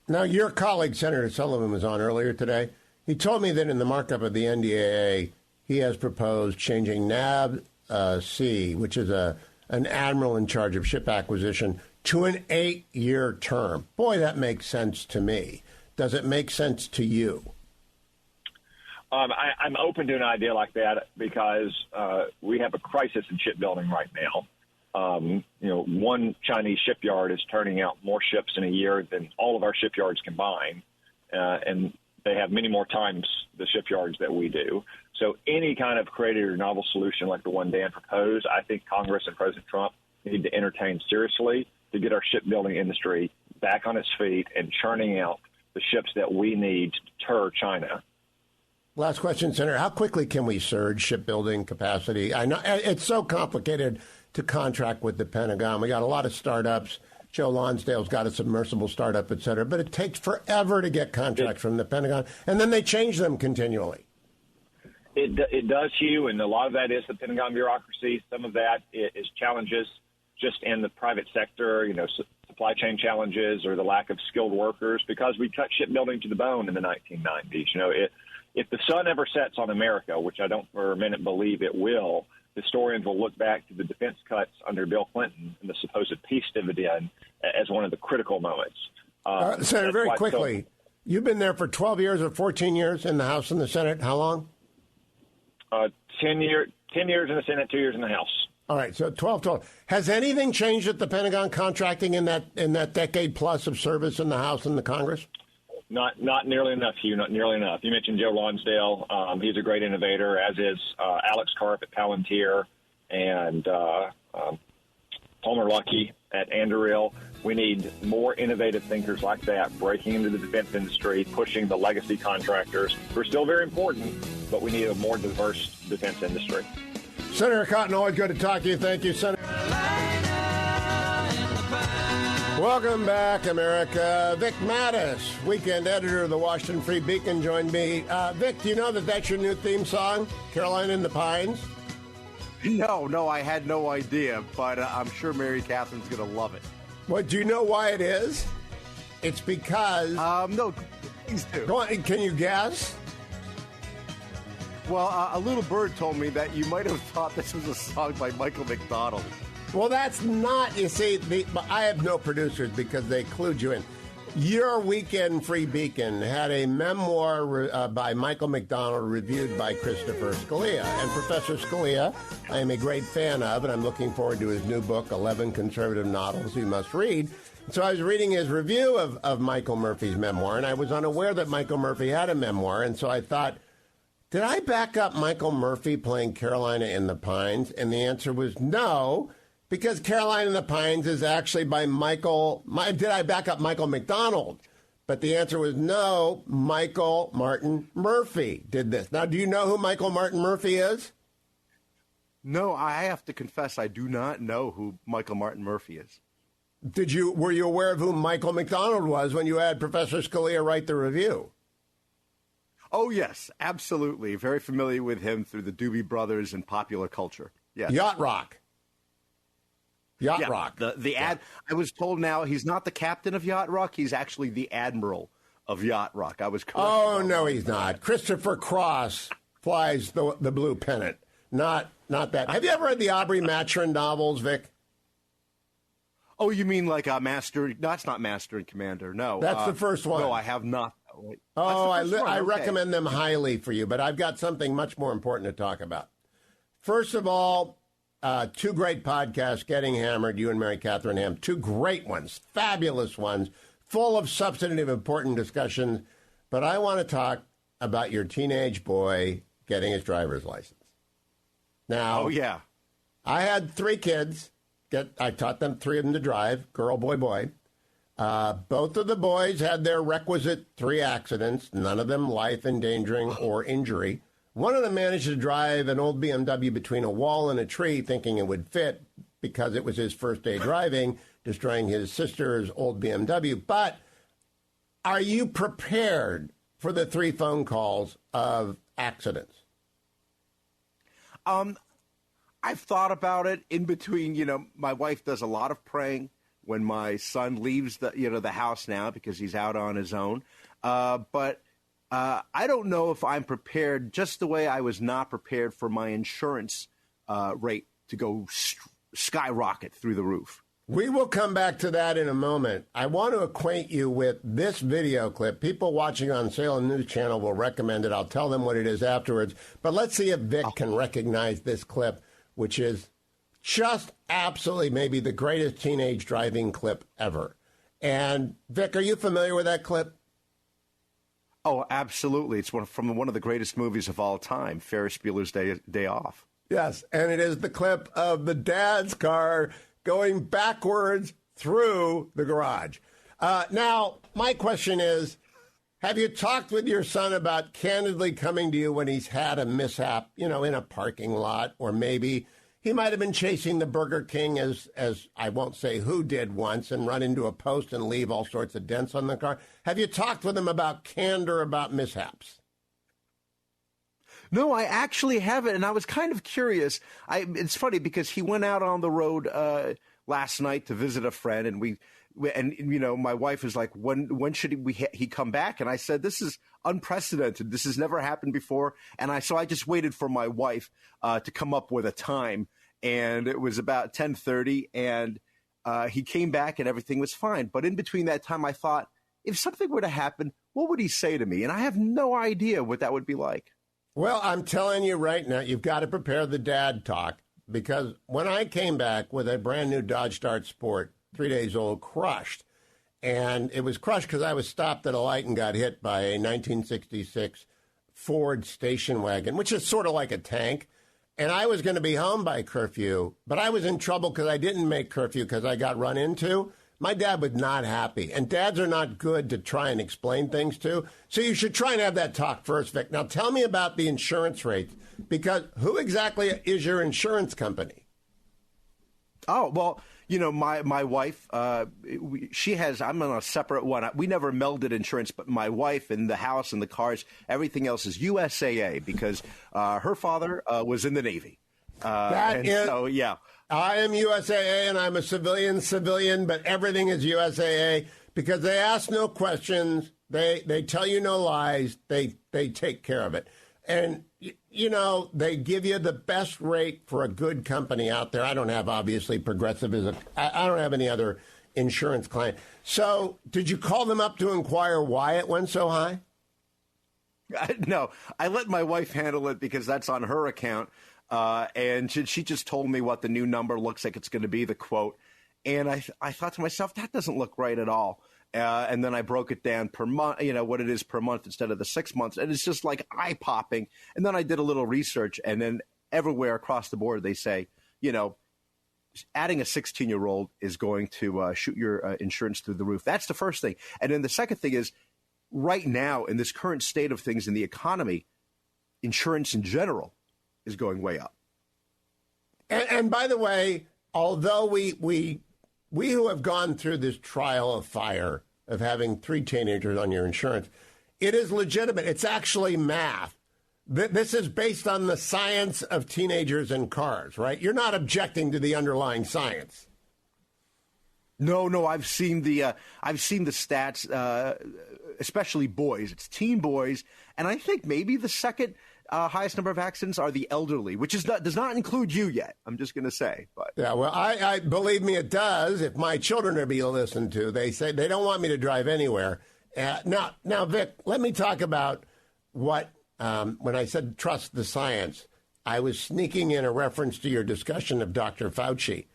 Now, your colleague, Senator Sullivan, was on earlier today. He told me that in the markup of the NDAA, he has proposed changing NAB-C, which is an admiral in charge of ship acquisition, to an 8-year term. Boy, that makes sense to me. Does it make sense to you? I'm open to an idea like that because we have a crisis in shipbuilding right now. One Chinese shipyard is turning out more ships in a year than all of our shipyards combined, and they have many more times the shipyards that we do. So any kind of creative or novel solution like the one Dan proposed, I think Congress and President Trump need to entertain seriously to get our shipbuilding industry back on its feet and churning out the ships that we need to deter China. Last question, Senator. How quickly can we surge shipbuilding capacity? I know it's so complicated to contract with the Pentagon. We got a lot of startups. Joe Lonsdale's got a submersible startup, et cetera. But it takes forever to get contracts from the Pentagon, and then they change them continually. It does, Hugh, and a lot of that is the Pentagon bureaucracy. Some of that is challenges just in the private sector, supply chain challenges or the lack of skilled workers, because we cut shipbuilding to the bone in the 1990s. If the sun ever sets on America, which I don't for a minute believe it will, historians will look back to the defense cuts under Bill Clinton and the supposed peace dividend as one of the critical moments. Senator, very quickly, you've been there for 12 years or 14 years in the House and the Senate. How long? 10 years in the Senate, 2 years in the House. All right, so 12. Has anything changed at the Pentagon contracting in that decade plus of service in the House and the Congress? Not nearly enough, Hugh. Not nearly enough. You mentioned Joe Lonsdale. He's a great innovator, as is Alex Karp at Palantir and Palmer Luckey at Anduril. We need more innovative thinkers like that breaking into the defense industry, pushing the legacy contractors, who are still very important, but we need a more diverse defense industry. Senator Cotton, always good to talk to you. Thank you, Senator. Welcome back, America. Vic Mattis, weekend editor of the Washington Free Beacon, joined me. Vic, do you know that that's your new theme song, Carolina in the Pines? No, I had no idea, but I'm sure Mary Catherine's going to love it. Well, do you know why it is? It's because... No, please do. Go on, can you guess? Well, a little bird told me that you might have thought this was a song by Michael McDonald. Well, that's not, you see, I have no producers because they clued you in. Your Weekend Free Beacon had a memoir by Michael McDonald reviewed by Christopher Scalia. And Professor Scalia, I am a great fan of, and I'm looking forward to his new book, 11 Conservative Novels You Must Read. So I was reading his review of Michael Murphy's memoir, and I was unaware that Michael Murphy had a memoir, and so I thought, did I back up Michael Murphy playing Carolina in the Pines? And the answer was no, because Carolina in the Pines is actually by did I back up Michael McDonald? But the answer was no, Michael Martin Murphy did this. Now, do you know who Michael Martin Murphy is? No, I have to confess I do not know who Michael Martin Murphy is. Were you aware of who Michael McDonald was when you had Professor Scalia write the review? Oh, yes, absolutely. Very familiar with him through the Doobie Brothers and popular culture. Yes. Yacht Rock. I was told now he's not the captain of Yacht Rock. He's actually the admiral of Yacht Rock. I was correct. Oh, no, he's not. Christopher Cross flies the blue pennant. Not that. Have you ever read the Aubrey Maturin novels, Vic? Oh, you mean like Master? No, it's not Master and Commander. No. That's the first one. No, I have not. Oh, I recommend them highly for you, but I've got something much more important to talk about. First of all, two great podcasts, Getting Hammered, you and Mary Catherine Ham, two great ones, fabulous ones, full of substantive, important discussions. But I want to talk about your teenage boy getting his driver's license. Now, oh, yeah. I had 3 kids. I taught them 3 of them to drive, girl, boy, boy. Both of the boys had their requisite 3 accidents, none of them life-endangering or injury. One of them managed to drive an old BMW between a wall and a tree, thinking it would fit because it was his first day driving, destroying his sister's old BMW. But are you prepared for the 3 phone calls of accidents? I've thought about it in between. My wife does a lot of praying when my son leaves the house now because he's out on his own. But I don't know if I'm prepared, just the way I was not prepared for my insurance rate to go skyrocket through the roof. We will come back to that in a moment. I want to acquaint you with this video clip. People watching on Salem News Channel will recommend it. I'll tell them what it is afterwards. But let's see if Vic can recognize this clip, which is just absolutely maybe the greatest teenage driving clip ever. And, Vic, are you familiar with that clip? Oh, absolutely. It's from one of the greatest movies of all time, Ferris Bueller's Day Off. Yes, and it is the clip of the dad's car going backwards through the garage. Now, my question is, have you talked with your son about candidly coming to you when he's had a mishap, in a parking lot, or maybe he might have been chasing the Burger King, as I won't say who did once, and run into a post and leave all sorts of dents on the car? Have you talked with him about candor about mishaps? No, I actually haven't, and I was kind of curious. It's funny because he went out on the road last night to visit a friend, and my wife was like, "When should he come back?" And I said, "This is unprecedented. This has never happened before." And so I just waited for my wife to come up with a time, and it was about 10:30, and he came back, and everything was fine. But in between that time, I thought, if something were to happen, what would he say to me? And I have no idea what that would be like. Well, I'm telling you right now, you've got to prepare the dad talk. because when I came back with a brand new Dodge Dart Sport, 3 days old, crushed, and it was crushed because I was stopped at a light and got hit by a 1966 Ford station wagon, which is sort of like a tank. And I was going to be home by curfew, but I was in trouble because I didn't make curfew because I got run into. My dad was not happy. And dads are not good to try and explain things to. So you should try and have that talk first, Vic. Now tell me about the insurance rates, because who exactly is your insurance company? Oh, well, you know, my wife, she has, I'm on a separate one. We never melded insurance, but my wife and the house and the cars, everything else is USAA because her father was in the Navy. So, yeah. I am USAA and I'm a civilian, but everything is USAA because they ask no questions. They tell you no lies. They take care of it. And, you know, they give you the best rate for a good company out there. I don't have, obviously, Progressive I don't have any other insurance client. So did you call them up to inquire why it went so high? No, I let my wife handle it because that's on her account. And she just told me what the new number looks like it's going to be, the quote. And I thought to myself, that doesn't look right at all. And then I broke it down per month, you know, what it is per month instead of the 6 months. And it's just like eye-popping. And then I did a little research, and then everywhere across the board they say, you know, adding a 16-year-old is going to shoot your insurance through the roof. That's the first thing. And then the second thing is, right now, in this current state of things in the economy, insurance in general is going way up. And by the way, although we who have gone through this trial of fire of having 3 teenagers on your insurance, it is legitimate. It's actually math. This is based on the science of teenagers and cars, right? You're not objecting to the underlying science. No, I've seen the stats, especially boys. It's teen boys, and I think maybe the second highest number of accidents are the elderly, which does not include you yet. I'm just going to say, but yeah, well, I believe me, it does. If my children are being listened to, they say they don't want me to drive anywhere. Now, Vic, let me talk about what when I said trust the science, I was sneaking in a reference to your discussion of Dr. Fauci.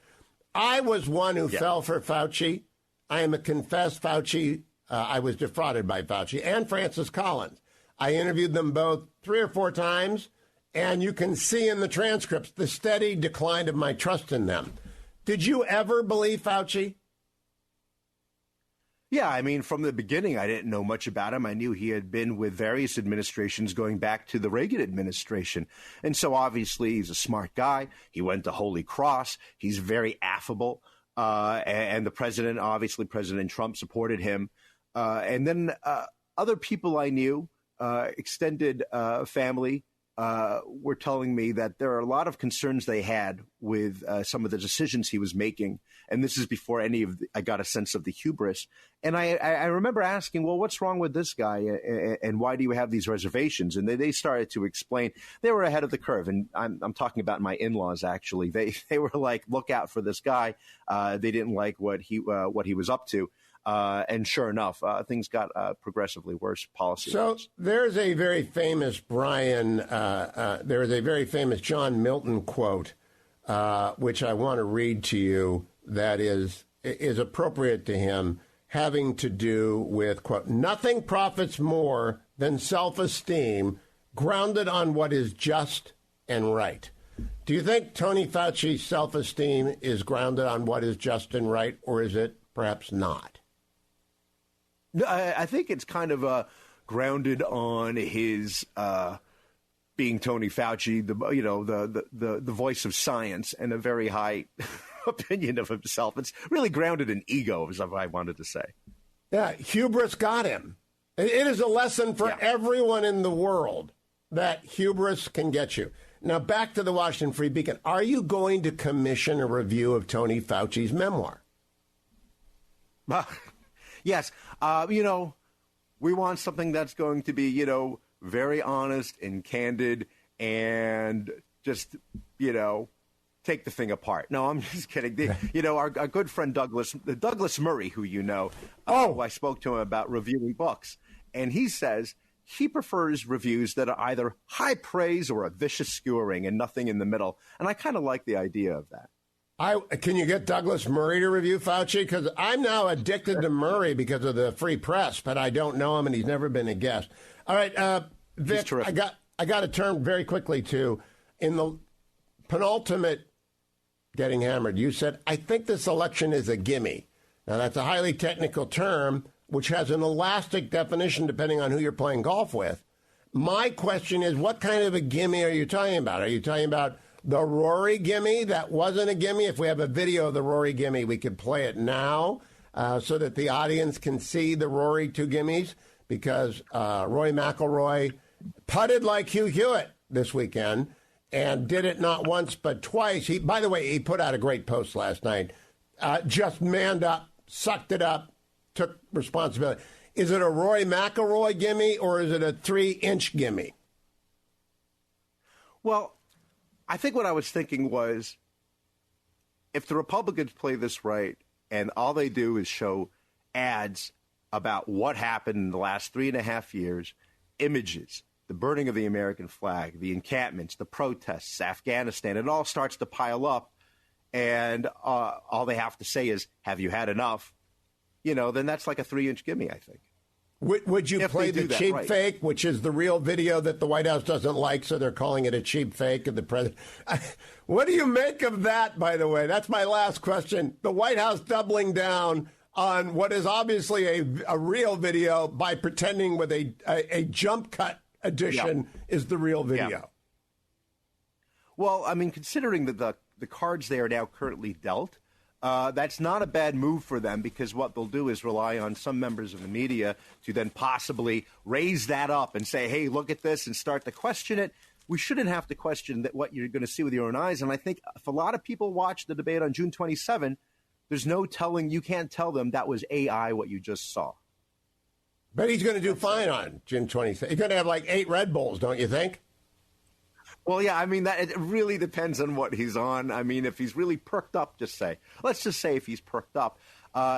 I was one who fell for Fauci. I am a confessed Fauci. I was defrauded by Fauci and Francis Collins. I interviewed them both 3 or 4 times, and you can see in the transcripts the steady decline of my trust in them. Did you ever believe Fauci? Yeah, I mean, from the beginning, I didn't know much about him. I knew he had been with various administrations going back to the Reagan administration. And so obviously he's a smart guy. He went to Holy Cross. He's very affable. And the president, obviously President Trump, supported him. And then other people I knew, extended family, were telling me that there are a lot of concerns they had with some of the decisions he was making. And this is before I got a sense of the hubris. And I remember asking, well, what's wrong with this guy? And why do you have these reservations? And they started to explain. They were ahead of the curve. And I'm talking about my in-laws, actually. They were like, look out for this guy. They didn't like what he was up to. And sure enough, things got progressively worse policy. So there's a very famous John Milton quote, which I want to read to you that is appropriate to him, having to do with, quote, nothing profits more than self-esteem grounded on what is just and right. Do you think Tony Fauci's self-esteem is grounded on what is just and right, or is it perhaps not? No, I think it's kind of grounded on his being Tony Fauci, the voice of science, and a very high opinion of himself. It's really grounded in ego, is what I wanted to say. Yeah, hubris got him. It is a lesson for everyone in the world that hubris can get you. Now, back to the Washington Free Beacon. Are you going to commission a review of Tony Fauci's memoir? Yes. We want something that's going to be, very honest and candid and just, take the thing apart. No, I'm just kidding. Our good friend Douglas Murray, who I spoke to him about reviewing books. And he says he prefers reviews that are either high praise or a vicious skewering and nothing in the middle. And I kind of like the idea of that. Can you get Douglas Murray to review Fauci? Because I'm now addicted to Murray because of the free press, but I don't know him and he's never been a guest. All right, Vic, I got to turn very quickly to, in the penultimate getting hammered, you said, I think this election is a gimme. Now, that's a highly technical term, which has an elastic definition depending on who you're playing golf with. My question is, what kind of a gimme are you talking about? Are you talking about the Rory gimme? That wasn't a gimme. If we have a video of the Rory gimme, we could play it now so that the audience can see the Rory two gimmies, because Rory McIlroy putted like Hugh Hewitt this weekend and did it not once but twice. By the way, he put out a great post last night. Just manned up, sucked it up, took responsibility. Is it a Rory McIlroy gimme or is it a 3-inch gimme? Well, I think what I was thinking was, if the Republicans play this right and all they do is show ads about what happened in the last 3.5 years, images, the burning of the American flag, the encampments, the protests, Afghanistan, it all starts to pile up, and all they have to say is, have you had enough? Then that's like a 3-inch gimme, I think. Would you play the cheap fake, which is the real video that the White House doesn't like, so they're calling it a cheap fake of the president? What do you make of that, by the way? That's my last question. The White House doubling down on what is obviously a real video by pretending with a jump cut edition is the real video. Yeah. Well, I mean, considering that the cards they are now currently dealt, that's not a bad move for them, because what they'll do is rely on some members of the media to then possibly raise that up and say, hey, look at this, and start to question it. We shouldn't have to question what you're going to see with your own eyes. And I think if a lot of people watch the debate on June 27, there's no telling, you can't tell them that was AI what you just saw. But he's going to do fine on June 27. He's going to have like 8 Red Bulls, don't you think? Well, yeah, I mean, it really depends on what he's on. I mean, if he's really perked up, let's just say if he's perked up,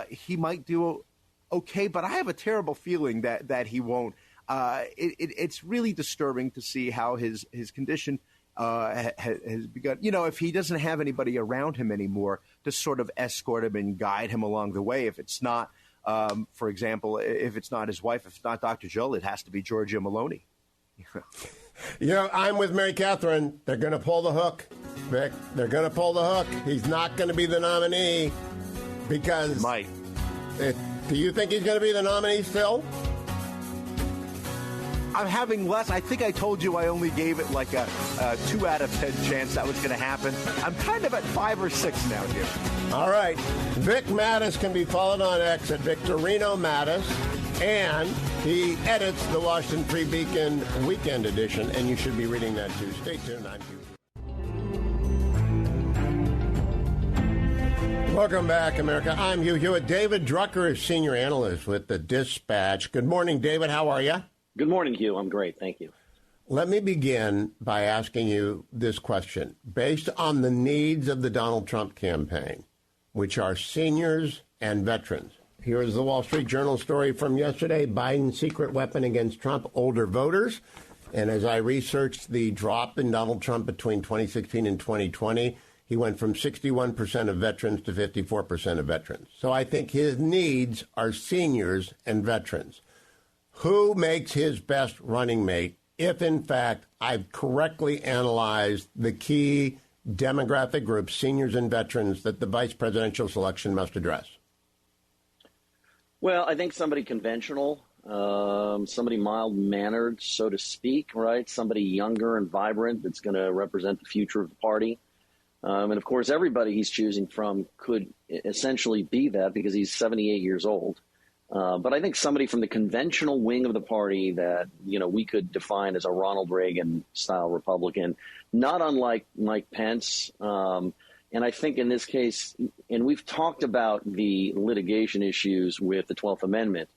he might do okay, but I have a terrible feeling that he won't. It's really disturbing to see how his condition has begun. If he doesn't have anybody around him anymore to sort of escort him and guide him along the way, if it's not, for example, if it's not his wife, if it's not Dr. Jill, it has to be Giorgia Maloney. I'm with Mary Catherine. They're going to pull the hook, Vic. They're going to pull the hook. He's not going to be the nominee because... Might. Do you think he's going to be the nominee still? I'm having less. I think I told you I only gave it like a 2 out of 10 chance that was going to happen. I'm kind of at 5 or 6 now here. All right. Vic Mattis can be followed on X at Victorino Mattis. And he edits the Washington Free Beacon Weekend Edition, and you should be reading that too. Stay tuned. I'm Hugh. Welcome back, America. I'm Hugh Hewitt. David Drucker is senior analyst with the Dispatch. Good morning, David. How are you? Good morning, Hugh. I'm great. Thank you. Let me begin by asking you this question. Based on the needs of the Donald Trump campaign, which are seniors and veterans, here is the Wall Street Journal story from yesterday. Biden's secret weapon against Trump, older voters. And as I researched the drop in Donald Trump between 2016 and 2020, he went from 61% of veterans to 54% of veterans. So I think his needs are seniors and veterans. Who makes his best running mate if, in fact, I've correctly analyzed the key demographic groups, seniors and veterans, that the vice presidential selection must address? Well, I think somebody conventional, somebody mild-mannered, so to speak, right? Somebody younger and vibrant that's going to represent the future of the party. And, of course, everybody he's choosing from could essentially be that because he's 78 years old. But I think somebody from the conventional wing of the party that, we could define as a Ronald Reagan-style Republican, not unlike Mike Pence. And I think in this case, and we've talked about the litigation issues with the 12th Amendment,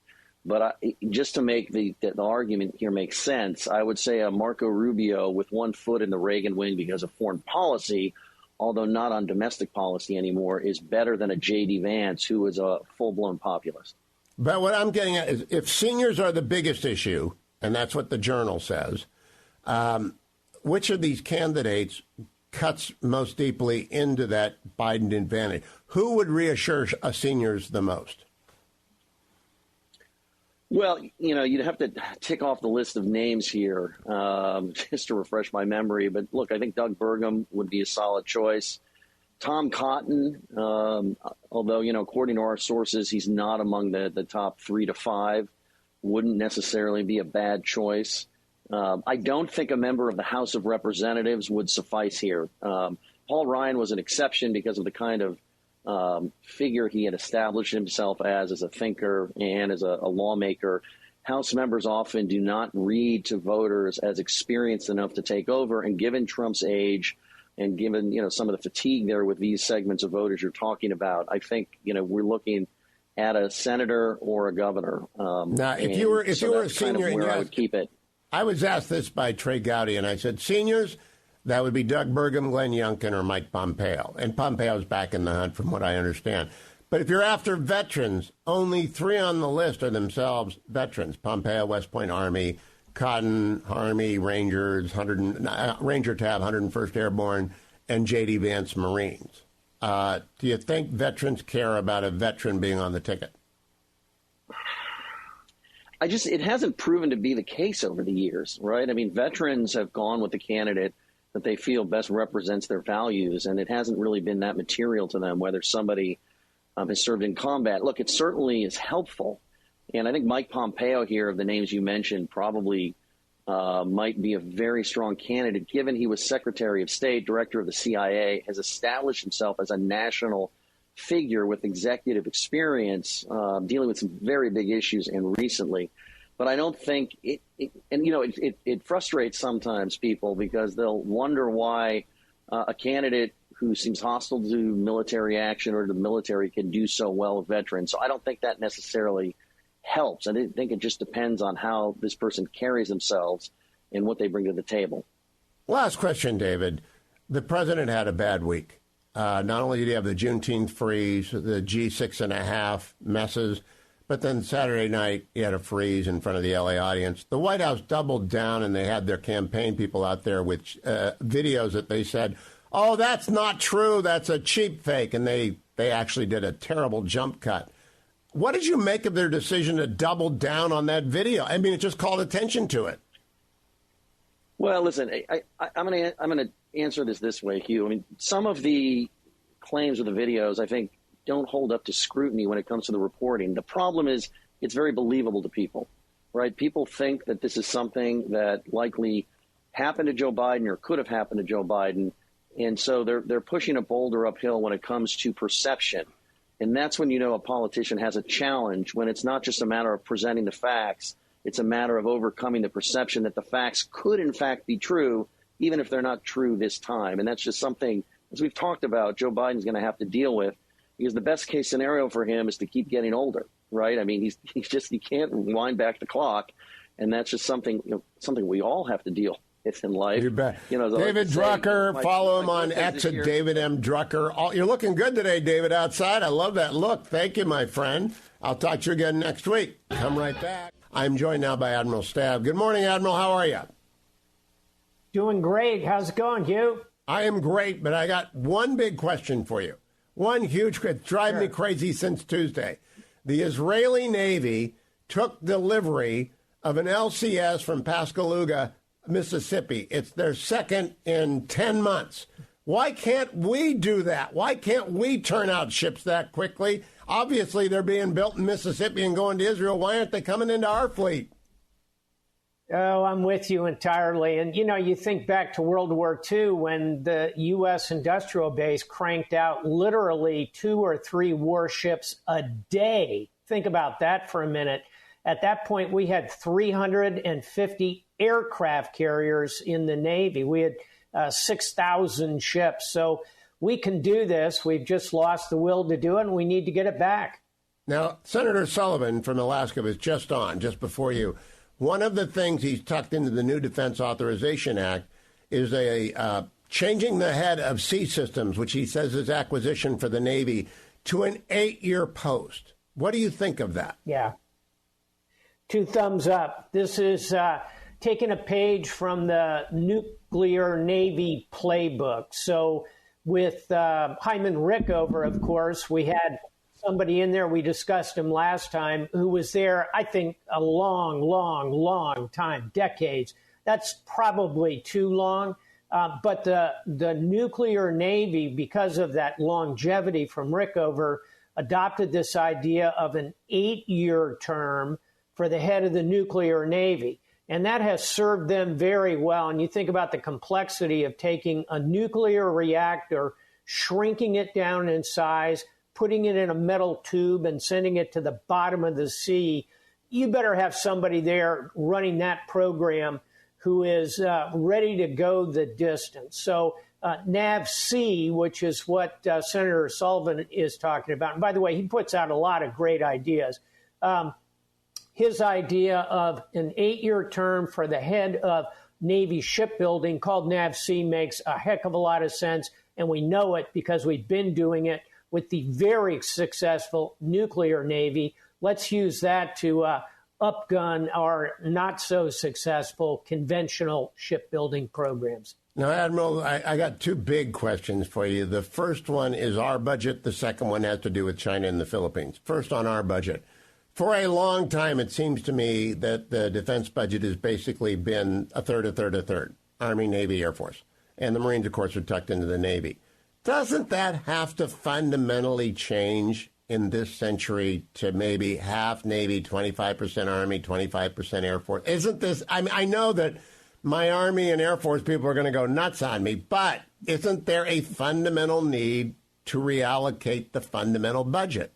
but just to make the argument here make sense, I would say a Marco Rubio with one foot in the Reagan wing because of foreign policy, although not on domestic policy anymore, is better than a J.D. Vance, who is a full-blown populist. But what I'm getting at is if seniors are the biggest issue and that's what the Journal says. Which of these candidates cuts most deeply into that Biden advantage? Who would reassure seniors the most? Well, you'd have to tick off the list of names here just to refresh my memory. But look, I think Doug Burgum would be a solid choice. Tom Cotton, although, according to our sources, he's not among the top 3 to 5, wouldn't necessarily be a bad choice. I don't think a member of the House of Representatives would suffice here. Paul Ryan was an exception because of the kind of figure he had established himself as a thinker and as a lawmaker. House members often do not read to voters as experienced enough to take over. And given Trump's age and given, some of the fatigue there with these segments of voters you're talking about, I think, we're looking at a senator or a governor. Now, if you were a senior, kind of where I would keep it. I was asked this by Trey Gowdy, and I said, seniors, that would be Doug Burgum, Glenn Youngkin, or Mike Pompeo. And Pompeo's back in the hunt, from what I understand. But if you're after veterans, only 3 on the list are themselves veterans. Pompeo, West Point Army, Cotton, Army, Rangers, Ranger Tab, 101st Airborne, and J.D. Vance Marines. Do you think veterans care about a veteran being on the ticket? It hasn't proven to be the case over the years, right? I mean, veterans have gone with the candidate that they feel best represents their values, and it hasn't really been that material to them whether somebody has served in combat. Look, it certainly is helpful, and I think Mike Pompeo here, of the names you mentioned, probably might be a very strong candidate, given he was Secretary of State, Director of the CIA, has established himself as a national figure with executive experience, dealing with some very big issues and recently. But I don't think it frustrates sometimes people because they'll wonder why a candidate who seems hostile to military action or to the military can do so well with veterans. So I don't think that necessarily helps. I think it just depends on how this person carries themselves and what they bring to the table. Last question, David. The president had a bad week. Not only did he have the Juneteenth freeze, the G6.5 messes, but then Saturday night he had a freeze in front of the LA audience. The White House doubled down, and they had their campaign people out there with videos that they said, oh, that's not true, that's a cheap fake, and they actually did a terrible jump cut. What did you make of their decision to double down on that video? I mean, it just called attention to it. Well, listen, I'm going to answer this way, Hugh. I mean, some of the claims of the videos, I think, don't hold up to scrutiny when it comes to the reporting. The problem is it's very believable to people, right? People think that this is something that likely happened to Joe Biden or could have happened to Joe Biden. And so they're pushing a boulder uphill when it comes to perception. And that's when a politician has a challenge, when it's not just a matter of presenting the facts. It's a matter of overcoming the perception that the facts could, in fact, be true, even if they're not true this time. And that's just something, as we've talked about, Joe Biden's going to have to deal with, because the best case scenario for him is to keep getting older, right? I mean, he can't wind back the clock. And that's just something we all have to deal with in life. You bet. David Drucker, follow him on X at David M. Drucker. You're looking good today, David, outside. I love that look. Thank you, my friend. I'll talk to you again next week. Come right back. I'm joined now by Admiral Stab. Good morning, Admiral. How are you? Doing great. How's it going, Hugh? I am great, but I got one big question for you. One huge, it's driving me crazy since Tuesday. The Israeli Navy took delivery of an LCS from Pascagoula, Mississippi. It's their second in 10 months. Why can't we do that? Why can't we turn out ships that quickly? Obviously, they're being built in Mississippi and going to Israel. Why aren't they coming into our fleet? Oh, I'm with you entirely. And, you think back to World War II when the U.S. industrial base cranked out literally 2 or 3 warships a day. Think about that for a minute. At that point, we had 350 aircraft carriers in the Navy. We had 6,000 ships. So we can do this. We've just lost the will to do it, and we need to get it back. Now, Senator Sullivan from Alaska was just before you. One of the things he's tucked into the new Defense Authorization Act is a changing the head of Sea Systems, which he says is acquisition for the Navy, to an 8-year post. What do you think of that? Yeah. 2 thumbs up. This is taking a page from the nuclear Navy playbook. So with Hyman Rickover, of course, we had somebody in there, we discussed him last time, who was there, I think, a long time, decades. That's probably too long. But the nuclear Navy, because of that longevity from Rickover, adopted this idea of an 8-year term for the head of the nuclear Navy. And that has served them very well. And you think about the complexity of taking a nuclear reactor, shrinking it down in size, putting it in a metal tube and sending it to the bottom of the sea. You better have somebody there running that program who is ready to go the distance. So NAVC, which is what Senator Sullivan is talking about. And by the way, he puts out a lot of great ideas. His idea of an 8-year term for the head of Navy shipbuilding called NAVC makes a heck of a lot of sense. And we know it because we've been doing it with the very successful nuclear Navy. Let's use that to upgun our not so successful conventional shipbuilding programs. Now, Admiral, I got 2 big questions for you. The first one is our budget. The second one has to do with China and the Philippines. First, on our budget. For a long time, it seems to me that the defense budget has basically been a third. Army, Navy, Air Force. And the Marines, of course, are tucked into the Navy. Doesn't that have to fundamentally change in this century to maybe half Navy, 25% Army, 25% Air Force? Isn't this, I know that my Army and Air Force people are going to go nuts on me, but isn't there a fundamental need to reallocate the fundamental budget?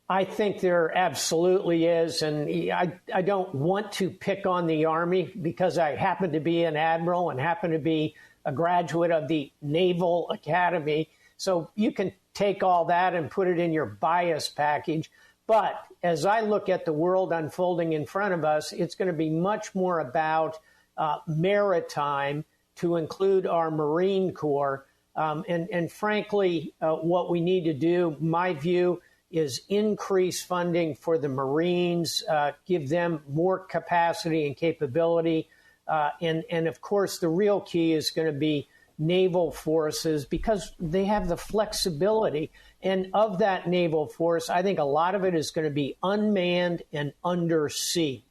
I think there absolutely is. And I don't want to pick on the Army because I happen to be an admiral and happen to be a graduate of the Naval Academy. So you can take all that and put it in your bias package. But as I look at the world unfolding in front of us, it's going to be much more about maritime to include our Marine Corps. And frankly, what we need to do, my view, is increase funding for the Marines, give them more capacity and capability. And of course, the real key is going to be naval forces because they have the flexibility. And of that naval force, I think a lot of it is going to be unmanned and undersea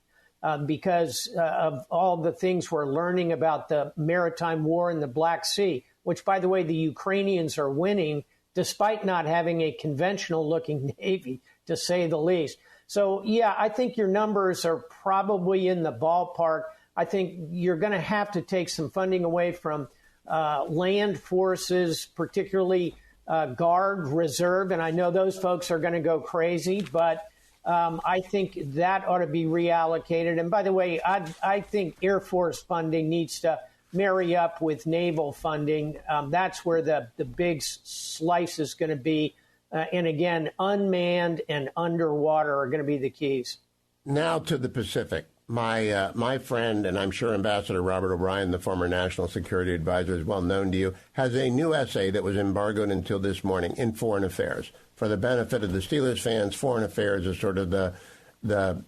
because of all the things we're learning about the maritime war in the Black Sea, which, by the way, the Ukrainians are winning despite not having a conventional-looking Navy, to say the least. So, yeah, I think your numbers are probably in the ballpark. I think you're going to have to take some funding away from land forces, particularly Guard, Reserve, and I know those folks are going to go crazy, but I think that ought to be reallocated. And by the way, I think Air Force funding needs to marry up with naval funding. That's where the big slice is going to be. And again, unmanned and underwater are going to be the keys. Now to the Pacific. My friend, and I'm sure Ambassador Robert O'Brien, the former National Security Advisor, is well known to you, has a new essay that was embargoed until this morning in Foreign Affairs. For the benefit of the Steelers fans, Foreign Affairs is sort of the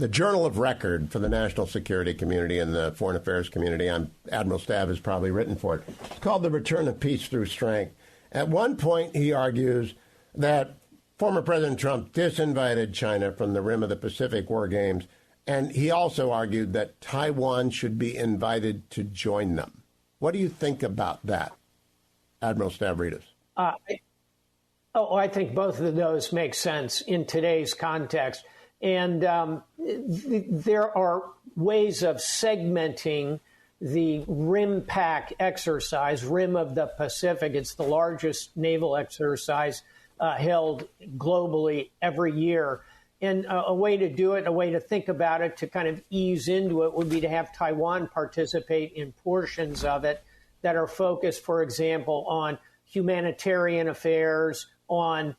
journal of record for the national security community and the foreign affairs community. Admiral Stav has probably written for it. It's called The Return of Peace Through Strength. At one point, he argues that former President Trump disinvited China from the rim of the Pacific War Games, and he also argued that Taiwan should be invited to join them. What do you think about that, Admiral Stavridis? I think both of those make sense in today's context. And there are ways of segmenting the RIMPAC exercise, Rim of the Pacific. It's the largest naval exercise held globally every year. And a way to do it, a way to think about it, to kind of ease into it, would be to have Taiwan participate in portions of it that are focused, for example, on humanitarian affairs, on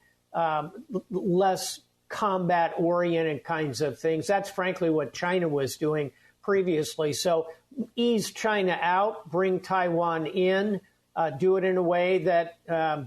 less combat-oriented kinds of things. That's frankly what China was doing previously. So ease China out, bring Taiwan in, do it in a way that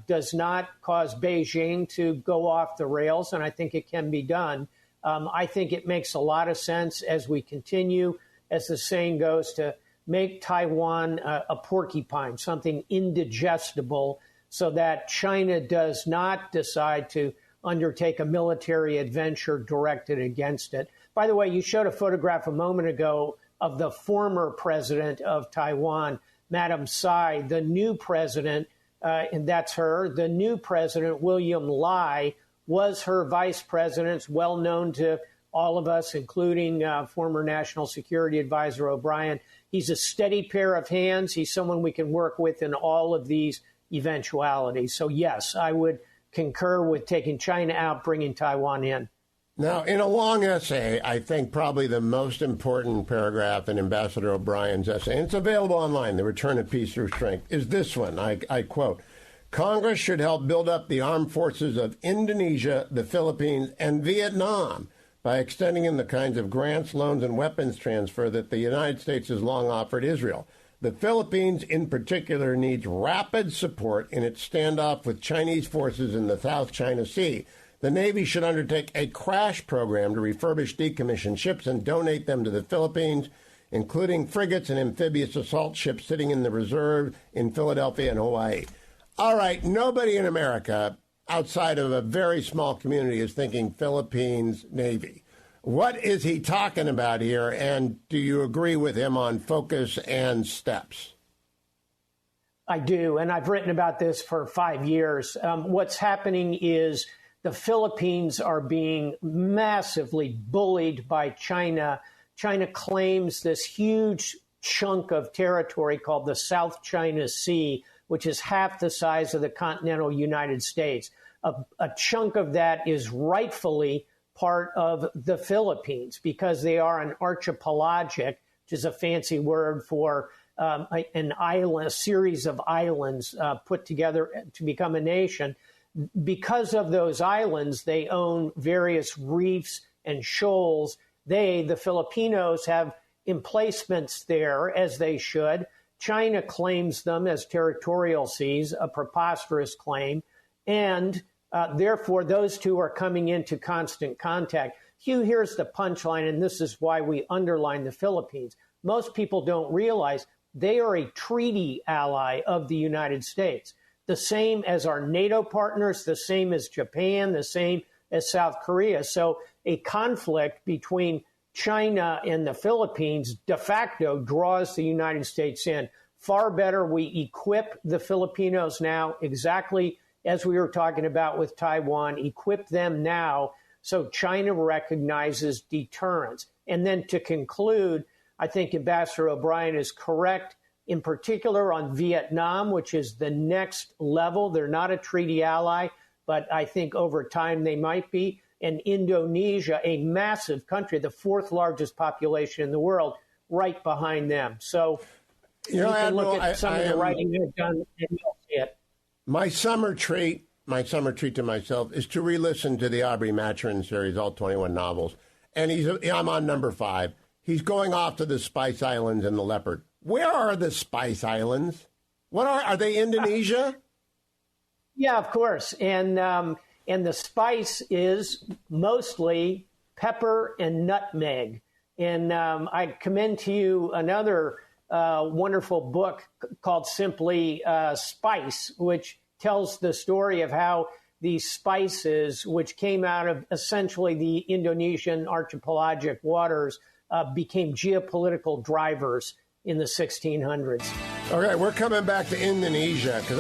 does not cause Beijing to go off the rails, and I think it can be done. I think it makes a lot of sense as we continue, as the saying goes, to make Taiwan a porcupine, something indigestible, so that China does not decide to undertake a military adventure directed against it. By the way, you showed a photograph a moment ago of the former president of Taiwan, Madam Tsai. The new president, and that's her, the new president, William Lai, was her vice president, well known to all of us, including former National Security Advisor O'Brien. He's a steady pair of hands. He's someone we can work with in all of these eventualities. So, yes, I would concur with taking China out, bringing Taiwan in. Now, in a long essay, I think probably the most important paragraph in Ambassador O'Brien's essay, and it's available online, The Return of Peace Through Strength, is this one. I quote, Congress should help build up the armed forces of Indonesia, the Philippines, and Vietnam by extending in the kinds of grants, loans, and weapons transfer that the United States has long offered Israel. The Philippines, in particular, needs rapid support in its standoff with Chinese forces in the South China Sea. The Navy should undertake a crash program to refurbish decommissioned ships and donate them to the Philippines, including frigates and amphibious assault ships sitting in the reserve in Philadelphia and Hawaii. All right, nobody in America outside of a very small community is thinking Philippines Navy. What is he talking about here, and do you agree with him on focus and steps? I do, and I've written about this for 5 years. What's happening is the Philippines are being massively bullied by China. China claims this huge chunk of territory called the South China Sea, which is half the size of the continental United States. A chunk of that is rightfully part of the Philippines because they are an archipelagic, which is a fancy word for an island, a series of islands put together to become a nation. Because of those islands, they own various reefs and shoals. They, the Filipinos, have emplacements there, as they should. China claims them as territorial seas, a preposterous claim, and therefore those two are coming into constant contact. Hugh, here's the punchline, and this is why we underline the Philippines. Most people don't realize they are a treaty ally of the United States, the same as our NATO partners, the same as Japan, the same as South Korea. So a conflict between China and the Philippines de facto draws the United States in. Far better we equip the Filipinos now, exactly as we were talking about with Taiwan, equip them now so China recognizes deterrence. And then to conclude, I think Ambassador O'Brien is correct, in particular on Vietnam, which is the next level. They're not a treaty ally, but I think over time they might be. And Indonesia, a massive country, the fourth largest population in the world, right behind them. So you can Admiral, look at some of the writing they've done and you'll see it. My summer treat to myself is to re-listen to the Aubrey Maturin series, all 21 novels. And I'm on number 5. He's going off to the Spice Islands and the Leopard. Where are the Spice Islands? Are they Indonesia? Yeah, of course. And the spice is mostly pepper and nutmeg. And I commend to you another wonderful book called simply Spice, which tells the story of how these spices, which came out of essentially the Indonesian archipelagic waters, became geopolitical drivers in the 1600s. Okay, we're coming back to Indonesia because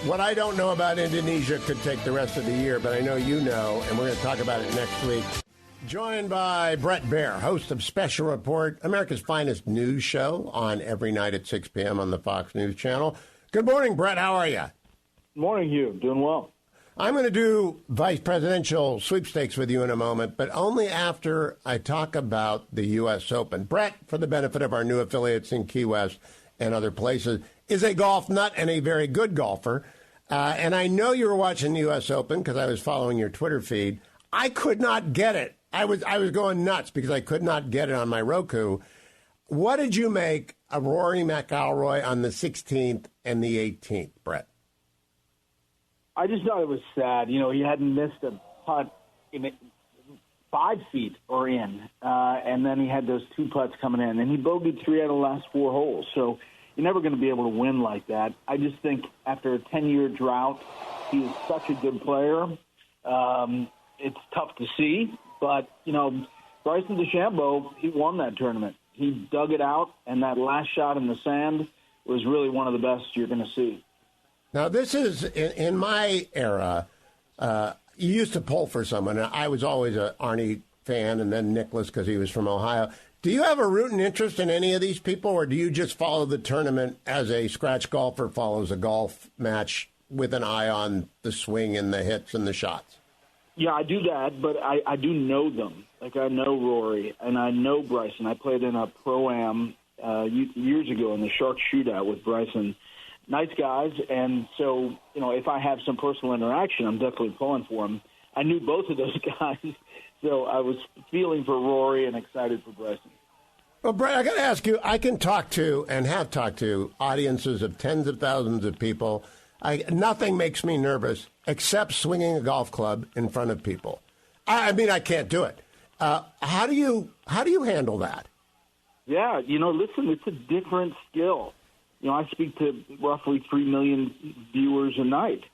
what I don't know about Indonesia could take the rest of the year, but I know you know, and we're going to talk about it next week. Joined by Brett Baer, host of Special Report, America's finest news show on every night at 6 p.m. on the Fox News Channel. Good morning, Brett. How are you? Morning, Hugh. Doing well. I'm going to do vice presidential sweepstakes with you in a moment, but only after I talk about the U.S. Open. Brett, for the benefit of our new affiliates in Key West and other places, is a golf nut and a very good golfer. And I know you were watching the U.S. Open because I was following your Twitter feed. I could not get it. I was going nuts because I could not get it on my Roku. What did you make of Rory McIlroy on the 16th and the 18th, Brett? I just thought it was sad. You know, he hadn't missed a putt 5 feet or in, and then he had those 2 putts coming in, and he bogeyed 3 out of the last 4 holes. So you're never going to be able to win like that. I just think after a 10-year drought, he is such a good player. It's tough to see, but, Bryson DeChambeau, he won that tournament. He dug it out, and that last shot in the sand was really one of the best you're going to see. Now, this is, in my era, you used to pull for someone. I was always an Arnie fan, and then Nicklaus because he was from Ohio. Do you have a rooting interest in any of these people, or do you just follow the tournament as a scratch golfer follows a golf match with an eye on the swing and the hits and the shots? Yeah, I do that, but I do know them. Like, I know Rory, and I know Bryson. I played in a Pro-Am years ago in the Shark Shootout with Bryson. Nice guys, and so, if I have some personal interaction, I'm definitely pulling for them. I knew both of those guys, so I was feeling for Rory and excited for Bryson. Well, Brett, I got to ask you, I can talk to and have talked to audiences of tens of thousands of people. Nothing makes me nervous except swinging a golf club in front of people. I mean, I can't do it. How do you handle that? Yeah, listen, it's a different skill. I speak to roughly 3 million viewers a night.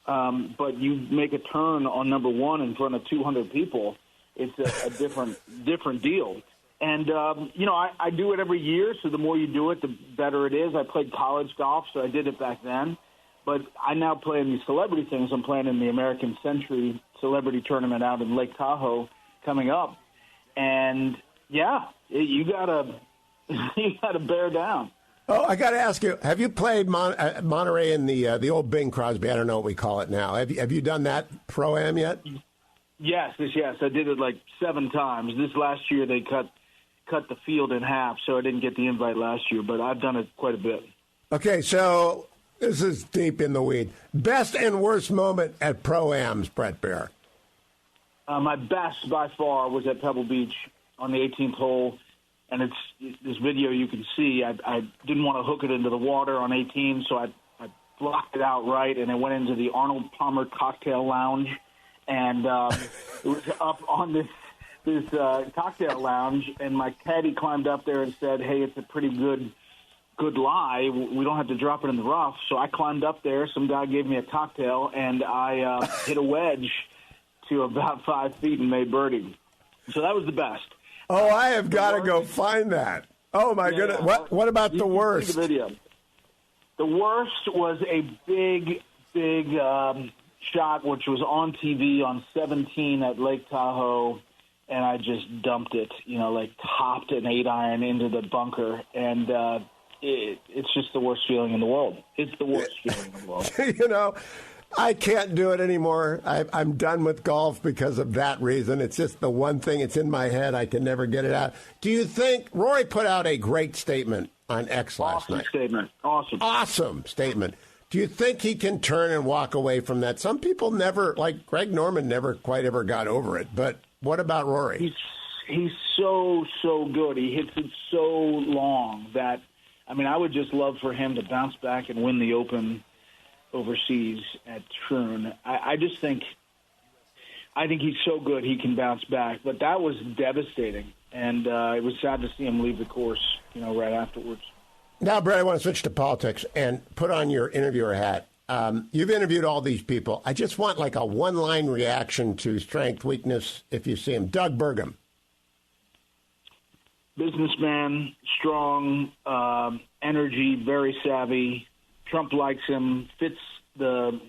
But you make a turn on number one in front of 200 people, it's a different deal. And, I do it every year, so the more you do it, the better it is. I played college golf, so I did it back then. But I now play in these celebrity things. I'm playing in the American Century Celebrity Tournament out in Lake Tahoe coming up. And, yeah, you gotta bear down. Oh, I got to ask you, have you played Monterey in the old Bing Crosby? I don't know what we call it now. Have you done that Pro-Am yet? Yes. I did it like 7 times. This last year they cut the field in half, so I didn't get the invite last year, but I've done it quite a bit. Okay, so this is deep in the weed. Best and worst moment at Pro-Ams, Brett Baer? My best by far was at Pebble Beach on the 18th hole. And it's this video you can see. I didn't want to hook it into the water on 18, so I blocked it out right, and it went into the Arnold Palmer Cocktail Lounge. And it was up on this cocktail lounge, and my caddy climbed up there and said, hey, it's a pretty good lie. We don't have to drop it in the rough. So I climbed up there. Some guy gave me a cocktail, and I hit a wedge to about 5 feet and made birdie. So that was the best. Oh, I have got to go find that. Oh, my goodness. What about the worst? The video. The worst was a big shot, which was on TV on 17 at Lake Tahoe, and I just dumped it, topped an 8-iron into the bunker. And it's just the worst feeling in the world. It's the worst feeling in the world. I can't do it anymore. I'm done with golf because of that reason. It's just the one thing. It's in my head. I can never get it out. Do you think Rory put out a great statement on X last night? Awesome statement. Do you think he can turn and walk away from that? Some people never, like Greg Norman, never quite ever got over it. But what about Rory? He's so good. He hits it so long that, I would just love for him to bounce back and win the Open overseas at Troon. I think he's so good he can bounce back. But that was devastating, and it was sad to see him leave the course, right afterwards. Now, Brett, I want to switch to politics and put on your interviewer hat. You've interviewed all these people. I just want like a one-line reaction to strength, weakness, if you see him. Doug Burgum. Businessman, strong, energy, very savvy. Trump likes him, fits the,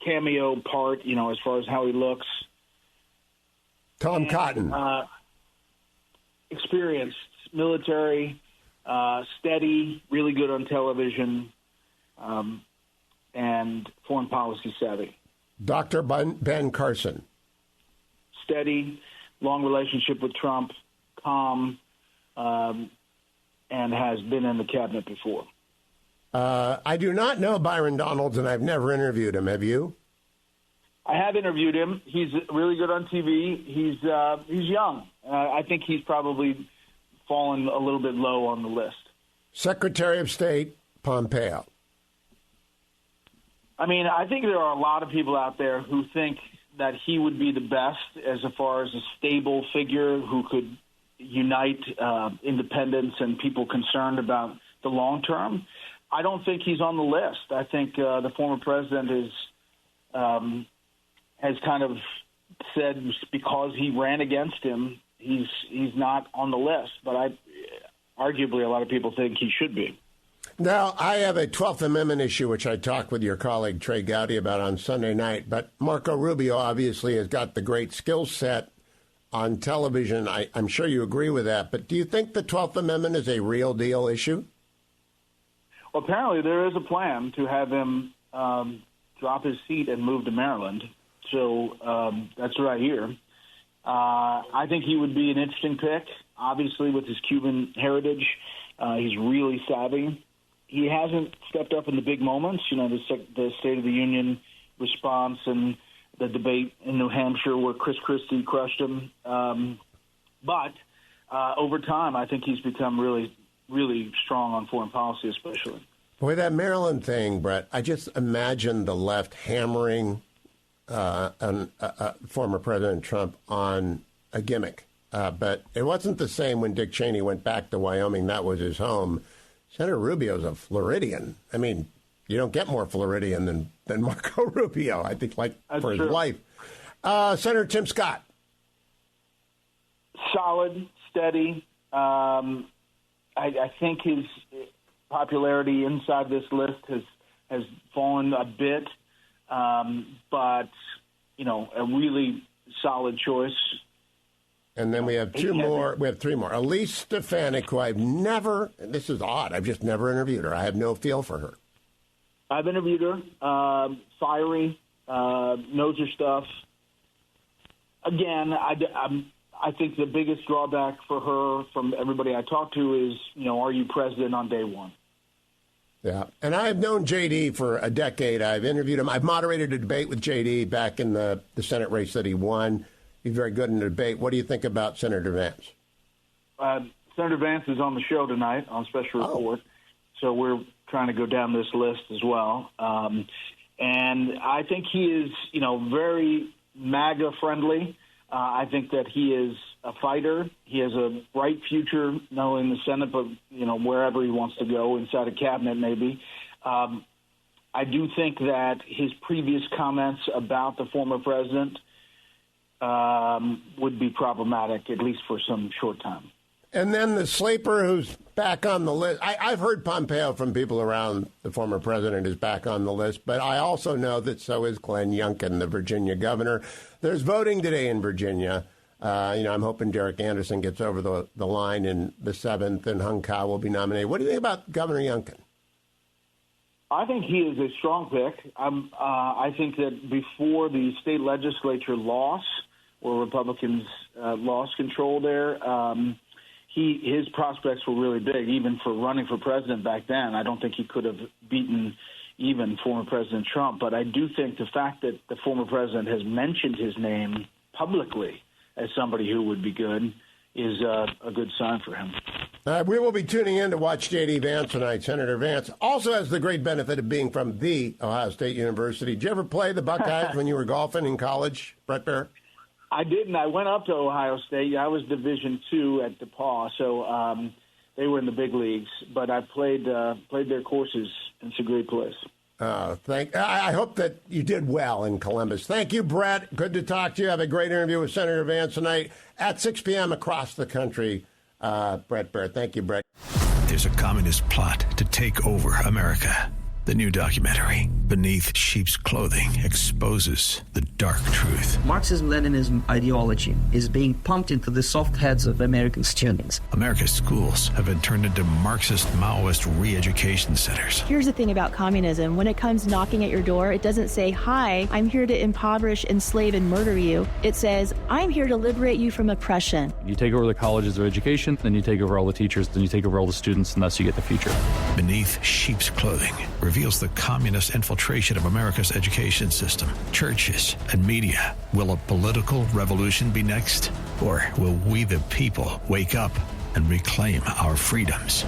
cameo part, as far as how he looks. Tom Cotton. Experienced, military, steady, really good on television, and foreign policy savvy. Dr. Ben Carson. Steady, long relationship with Trump, calm, and has been in the cabinet before. I do not know Byron Donalds, and I've never interviewed him. Have you? I have interviewed him. He's really good on TV. He's young. I think he's probably fallen a little bit low on the list. Secretary of State Pompeo. I think there are a lot of people out there who think that he would be the best as far as a stable figure who could unite independents and people concerned about the long term. I don't think he's on the list. I think the former president has kind of said because he ran against him, he's not on the list. But arguably a lot of people think he should be. Now, I have a 12th Amendment issue, which I talked with your colleague Trey Gowdy about on Sunday night. But Marco Rubio obviously has got the great skill set on television. I'm sure you agree with that. But do you think the 12th Amendment is a real deal issue? Well, apparently there is a plan to have him drop his seat and move to Maryland. So that's what I hear. I think he would be an interesting pick, obviously, with his Cuban heritage. He's really savvy. He hasn't stepped up in the big moments, the State of the Union response and the debate in New Hampshire where Chris Christie crushed him. But over time, I think he's become really, really strong on foreign policy, especially. Boy, that Maryland thing, Brett, I just imagine the left hammering former President Trump on a gimmick. But it wasn't the same when Dick Cheney went back to Wyoming. That was his home. Senator Rubio's a Floridian. I mean, you don't get more Floridian than Marco Rubio, I think, like That's for true. his life. Senator Tim Scott. Solid, steady. I think his popularity inside this list has fallen a bit, but, a really solid choice. And then we have two more. We have three more. Elise Stefanik, who I've never, this is odd, I've just never interviewed her. I have no feel for her. I've interviewed her. Fiery, knows her stuff. Again, I think the biggest drawback for her from everybody I talked to is, are you president on day one? Yeah, and I've known J.D. for a decade. I've interviewed him. I've moderated a debate with J.D. back in the Senate race that he won. He's very good in the debate. What do you think about Senator Vance? Senator Vance is on the show tonight on Special Report, so we're trying to go down this list as well. And I think he is, very MAGA-friendly. I think that he is a fighter. He has a bright future, not only in the Senate, but, wherever he wants to go, inside a cabinet maybe. I do think that his previous comments about the former president would be problematic, at least for some short time. And then the sleeper who's back on the list. I've heard Pompeo from people around the former president is back on the list, but I also know that so is Glenn Youngkin, the Virginia governor. There's voting today in Virginia. I'm hoping Derek Anderson gets over the line in the 7th, and Hung Kao will be nominated. What do you think about Governor Youngkin? I think he is a strong pick. I think that before the state legislature loss, where Republicans lost control there, his prospects were really big, even for running for president back then. I don't think he could have beaten even former President Trump. But I do think the fact that the former president has mentioned his name publicly as somebody who would be good is a good sign for him. We will be tuning in to watch J.D. Vance tonight. Senator Vance also has the great benefit of being from the Ohio State University. Did you ever play the Buckeyes when you were golfing in college, Brett Baer? I didn't. I went up to Ohio State. I was Division II at DePaul, so they were in the big leagues. But I played their courses. It's a great place. I hope that you did well in Columbus. Thank you, Brett. Good to talk to you. Have a great interview with Senator Vance tonight at 6 p.m. across the country. Brett Baer. Thank you, Brett. There's a communist plot to take over America. The new documentary, Beneath Sheep's Clothing, exposes the dark truth. Marxism-Leninism ideology is being pumped into the soft heads of American students. America's schools have been turned into Marxist-Maoist re-education centers. Here's the thing about communism. When it comes knocking at your door, it doesn't say, "Hi, I'm here to impoverish, enslave, and murder you." It says, "I'm here to liberate you from oppression." You take over the colleges of education, then you take over all the teachers, then you take over all the students, and thus you get the future. Beneath Sheep's Clothing reveals the communist infiltration of America's education system, churches, and media. Will a political revolution be next? Or will we the people wake up and reclaim our freedoms?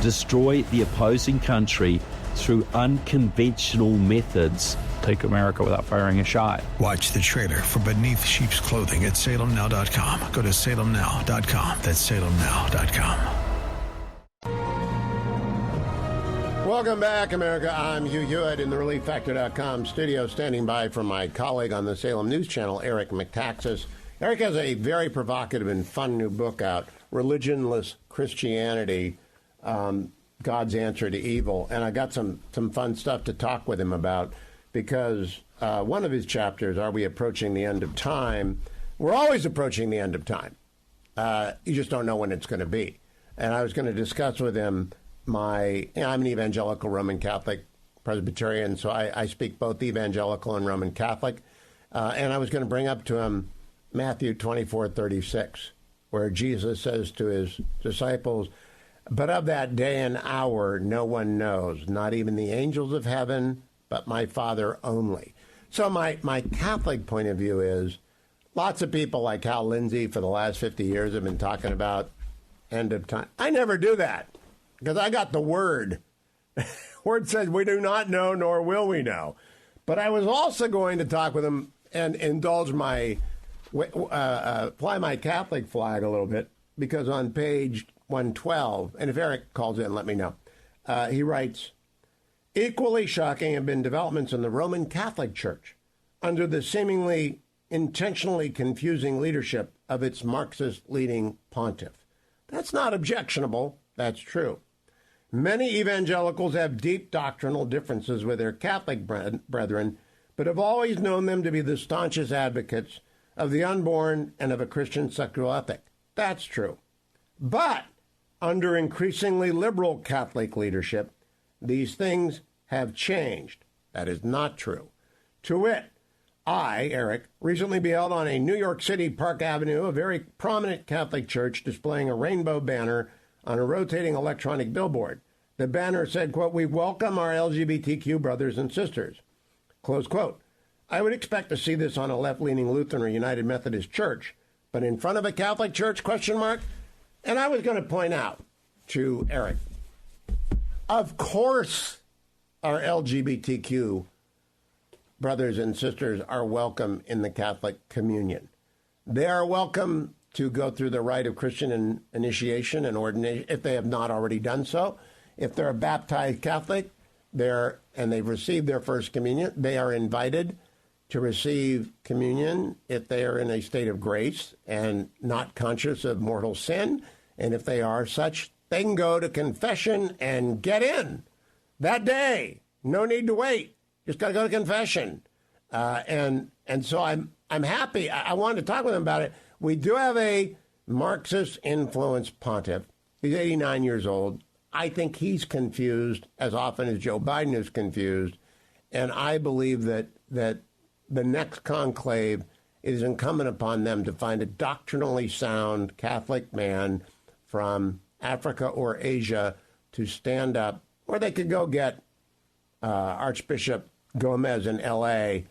Destroy the opposing country through unconventional methods take America without firing a shot. Watch the trailer for Beneath Sheep's Clothing at salemnow.com. Go to salemnow.com. That's salemnow.com. Welcome back, America. I'm Hugh Hewitt in the ReliefFactor.com studio, standing by for my colleague on the Salem News Channel, Eric McTaxis. Eric has a very provocative and fun new book out, Religionless Christianity, God's Answer to Evil. And I got some fun stuff to talk with him about, because one of his chapters, Are We Approaching the End of Time? We're always approaching the end of time. You just don't know when it's going to be. And I was going to discuss with him I'm an evangelical Roman Catholic Presbyterian, so I speak both evangelical and Roman Catholic. And I was going to bring up to him Matthew 24:36, where Jesus says to his disciples, "But of that day and hour no one knows, not even the angels of heaven, but my Father only." So my Catholic point of view is, lots of people like Hal Lindsey for the last 50 years have been talking about end of time. I never do that, because I got the word. Word says we do not know, nor will we know. But I was also going to talk with him and indulge fly my Catholic flag a little bit, because on page 112, and if Eric calls in, let me know, he writes, "Equally shocking have been developments in the Roman Catholic Church under the seemingly intentionally confusing leadership of its Marxist-leading pontiff." That's not objectionable. That's true. Many evangelicals have deep doctrinal differences with their Catholic brethren, but have always known them to be the staunchest advocates of the unborn and of a Christian sexual ethic. That's true. But under increasingly liberal Catholic leadership, these things have changed. That is not true. To wit, I, Eric, recently beheld on a New York City Park Avenue a very prominent Catholic church displaying a rainbow banner on a rotating electronic billboard. The banner said, quote, "We welcome our LGBTQ brothers and sisters," close quote. I would expect to see this on a left-leaning Lutheran or United Methodist church, but in front of a Catholic church, question mark? And I was going to point out to Eric, of course our LGBTQ brothers and sisters are welcome in the Catholic communion. They are welcome to go through the rite of Christian initiation and ordination, if they have not already done so. If they're a baptized Catholic, and they've received their first communion, they are invited to receive communion if they are in a state of grace and not conscious of mortal sin. And if they are such, they can go to confession and get in that day. No need to wait. Just got to go to confession. And so I'm happy. I wanted to talk with him about it. We do have a Marxist-influenced pontiff. He's 89 years old. I think he's confused as often as Joe Biden is confused. And I believe that the next conclave, it is incumbent upon them to find a doctrinally sound Catholic man from Africa or Asia to stand up, or they could go get Archbishop Gomez in L.A.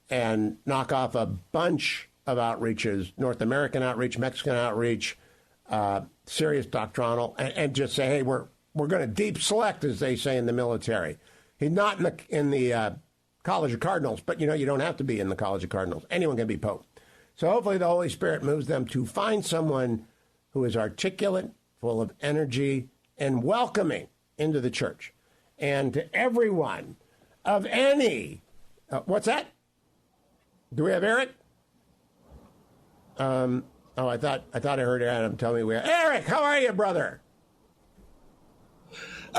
and knock off a bunch of outreaches, North American outreach, Mexican outreach, serious doctrinal, and just say, hey, we're going to deep select, as they say in the military. He's not in the College of Cardinals, but you don't have to be in the College of Cardinals. Anyone can be Pope. So hopefully the Holy Spirit moves them to find someone who is articulate, full of energy, and welcoming into the church. And to everyone of any, what's that? Do we have Eric? I thought I heard Adam tell me we have Eric. How are you, brother?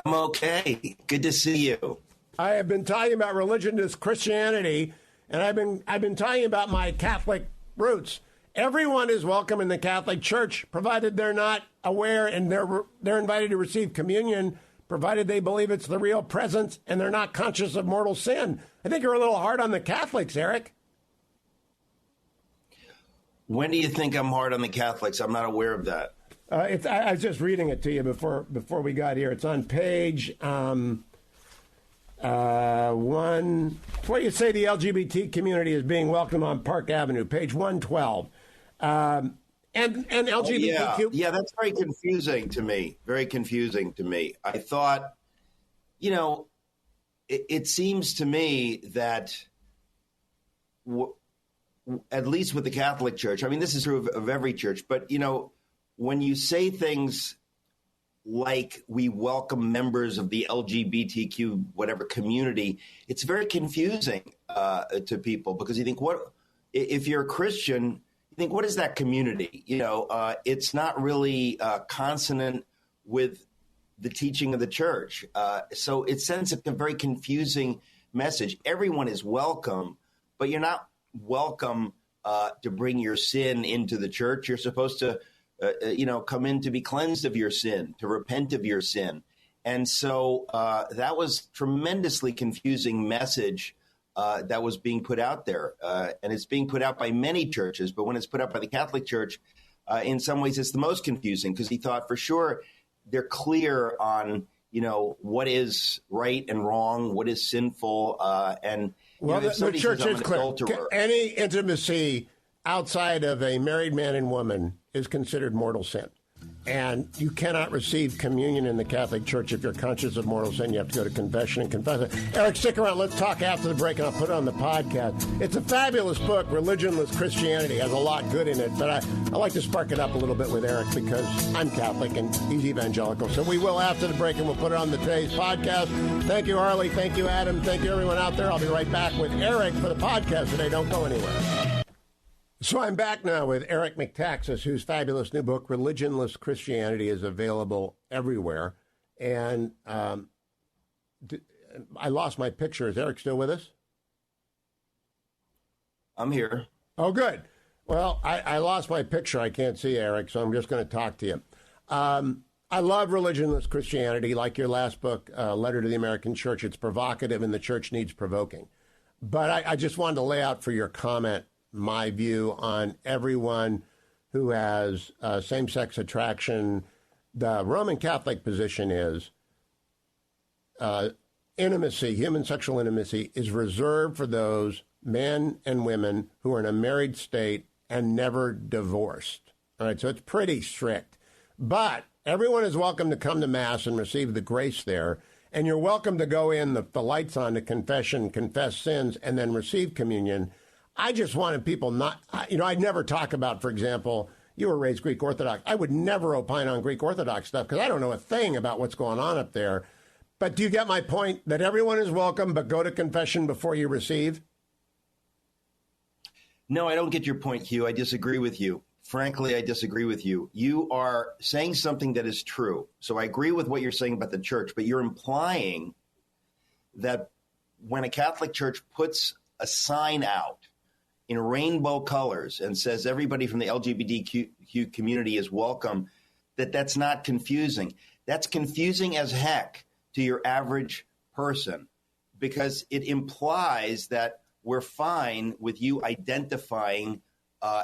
I'm okay. Good to see you. I have been talking about religionless Christianity, and I've been talking about my Catholic roots. Everyone is welcome in the Catholic Church, provided they're not aware, and they're invited to receive communion, provided they believe it's the real presence and they're not conscious of mortal sin. I think you're a little hard on the Catholics, Eric. When do you think I'm hard on the Catholics? I'm not aware of that. I was just reading it to you before we got here. It's on page one. What do you say the LGBT community is being welcomed on Park Avenue? Page 112. And LGBTQ. Yeah, that's very confusing to me. Very confusing to me. I thought, it seems to me that at least with the Catholic Church, I mean, this is true of every church, but, when you say things like we welcome members of the LGBTQ whatever community, it's very confusing to people, because you think, what if you're a Christian, you think, what is that community? It's not really consonant with the teaching of the church. So it sends a very confusing message. Everyone is welcome, but you're not welcome to bring your sin into the church. You're supposed to come in to be cleansed of your sin, to repent of your sin. And so that was tremendously confusing message that was being put out there. And it's being put out by many churches. But when it's put out by the Catholic Church, in some ways it's the most confusing, because he thought for sure they're clear on, what is right and wrong, what is sinful. And the church is clear. Any intimacy outside of a married man and woman is considered mortal sin. And you cannot receive communion in the Catholic Church if you're conscious of mortal sin. You have to go to confession and confess it. Eric, stick around. Let's talk after the break, and I'll put it on the podcast. It's a fabulous book, Religionless Christianity. It has a lot good in it, but I like to spark it up a little bit with Eric, because I'm Catholic and he's evangelical. So we will after the break, and we'll put it on today's podcast. Thank you, Harley. Thank you, Adam. Thank you, everyone out there. I'll be right back with Eric for the podcast today. Don't go anywhere. So I'm back now with Eric McTaxis, whose fabulous new book, Religionless Christianity, is available everywhere. And I lost my picture. Is Eric still with us? I'm here. Oh, good. Well, I lost my picture. I can't see Eric, so I'm just going to talk to you. I love Religionless Christianity. Like your last book, Letter to the American Church, it's provocative, and the church needs provoking. But I just wanted to lay out for your comment my view on everyone who has same-sex attraction. The Roman Catholic position is intimacy, human sexual intimacy, is reserved for those men and women who are in a married state and never divorced. All right, so it's pretty strict. But everyone is welcome to come to Mass and receive the grace there. And you're welcome to go in, the lights on, to confession, confess sins, and then receive communion. I just wanted people not, I'd never talk about, for example, you were raised Greek Orthodox. I would never opine on Greek Orthodox stuff, because I don't know a thing about what's going on up there. But do you get my point that everyone is welcome, but go to confession before you receive? No, I don't get your point, Hugh. I disagree with you. Frankly, I disagree with you. You are saying something that is true. So I agree with what you're saying about the church, but you're implying that when a Catholic church puts a sign out in rainbow colors and says everybody from the LGBTQ community is welcome, that's not confusing. That's confusing as heck to your average person, because it implies that we're fine with you identifying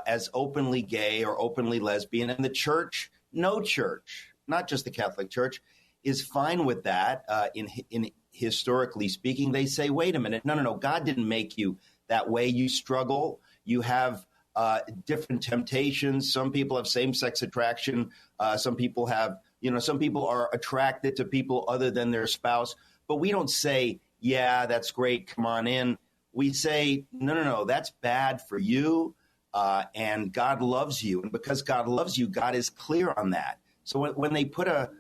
as openly gay or openly lesbian. And the church, no church, not just the Catholic Church, is fine with that. In historically speaking, they say, wait a minute, no, God didn't make you that way. You struggle. You have different temptations. Some people have same-sex attraction. Some people have, some people are attracted to people other than their spouse. But we don't say, yeah, that's great, come on in. We say, no, that's bad for you, and God loves you. And because God loves you, God is clear on that. So when they put a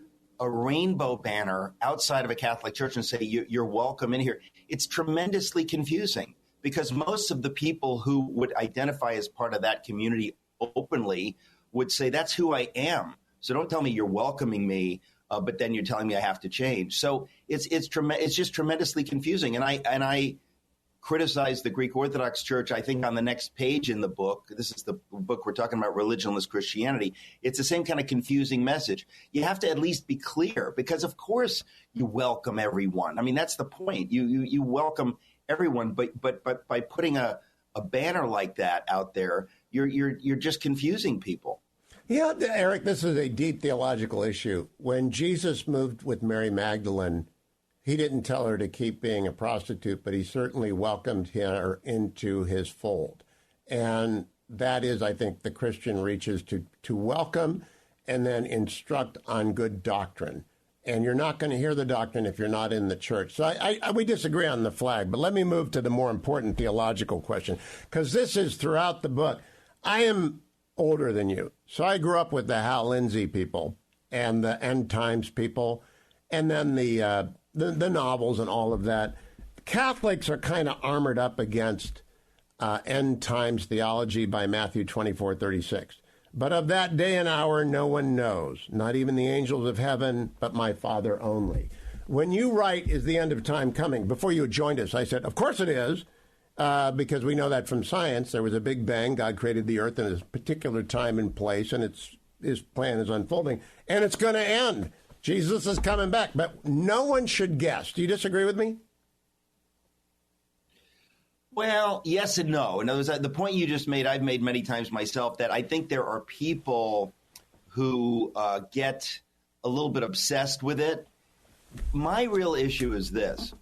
rainbow banner outside of a Catholic church and say, you're welcome in here, it's tremendously confusing. Because most of the people who would identify as part of that community openly would say, that's who I am. So don't tell me you're welcoming me, but then you're telling me I have to change. So it's just tremendously confusing. And I criticize the Greek Orthodox Church, I think, on the next page in the book. This is the book we're talking about, Religionless Christianity. It's the same kind of confusing message. You have to at least be clear, because of course you welcome everyone. I mean, that's the point. You welcome everyone, but by putting a banner like that out there, you're just confusing people. Yeah, Eric, this is a deep theological issue. When Jesus moved with Mary Magdalene, he didn't tell her to keep being a prostitute, but he certainly welcomed her into his fold. And that is, I think, the Christian reaches to welcome and then instruct on good doctrine. and you're not going to hear the doctrine if you're not in the church. So we disagree on the flag, but let me move to the more important theological question, because this is throughout the book. I am older than you, so I grew up with the Hal Lindsey people and the End Times people, and then the novels and all of that. Catholics are kind of armored up against End Times theology by Matthew 24:36. But of that day and hour, no one knows, not even the angels of heaven, but my Father only. When you write, is the end of time coming? Before you joined us, I said, of course it is, because we know that from science. There was a big bang. God created the earth in a particular time and place, and his plan is unfolding, and it's going to end. Jesus is coming back, but no one should guess. Do you disagree with me? Well, yes and no. In other words, the point you just made, I've made many times myself, that I think there are people who get a little bit obsessed with it. My real issue is this,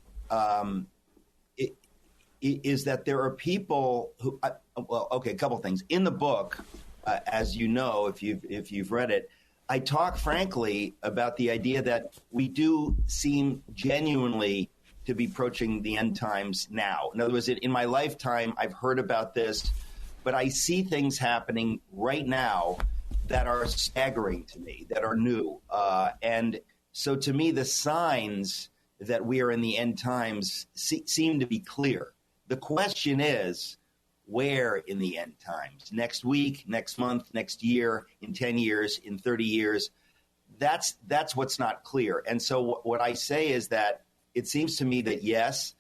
is that there are people who, a couple things. In the book, as you know, if you've read it, I talk frankly about the idea that we do seem genuinely to be approaching the end times now. In other words, in my lifetime, I've heard about this, but I see things happening right now that are staggering to me, that are new. And so to me, the signs that we are in the end times seem to be clear. The question is, where in the end times? Next week, next month, next year, in 10 years, in 30 years? That's what's not clear. And so what I say is that it seems to me that, yes,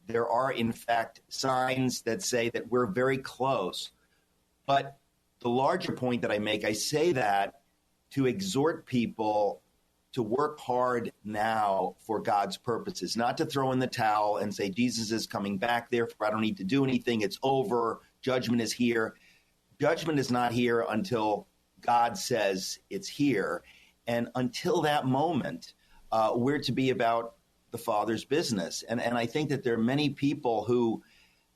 there are, in fact, signs that say that we're very close. But the larger point that I make, I say that to exhort people to work hard now for God's purposes, not to throw in the towel and say, Jesus is coming back, therefore I don't need to do anything. It's over. Judgment is here. Judgment is not here until God says it's here. And until that moment, we're to be about the Father's business. And I think that there are many people who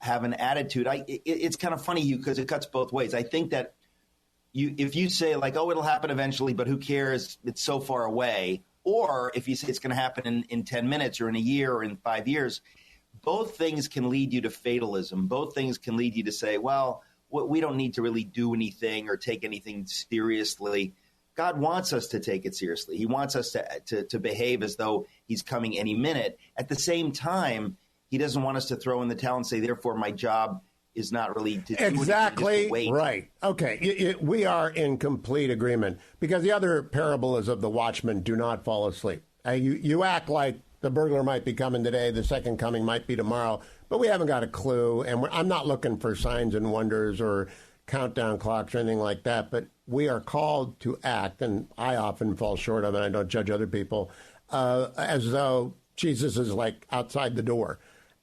have an attitude. It's kind of funny because it cuts both ways. I think that if you say like, oh, it'll happen eventually, but who cares? It's so far away. Or if you say it's going to happen in 10 minutes or in a year or in 5 years, both things can lead you to fatalism. Both things can lead you to say, well, we don't need to really do anything or take anything seriously. God wants us to take it seriously. He wants us to behave as though he's coming any minute. At the same time, he doesn't want us to throw in the towel and say, therefore, my job is not really to do exactly to wait. Right. Okay. We are in complete agreement, because the other parable is of the watchman, do not fall asleep. You act like the burglar might be coming today, the second coming might be tomorrow, but we haven't got a clue. And I'm not looking for signs and wonders or countdown clocks or anything like that, but we are called to act, and I often fall short of it. I don't judge other people, as though Jesus is like outside the door.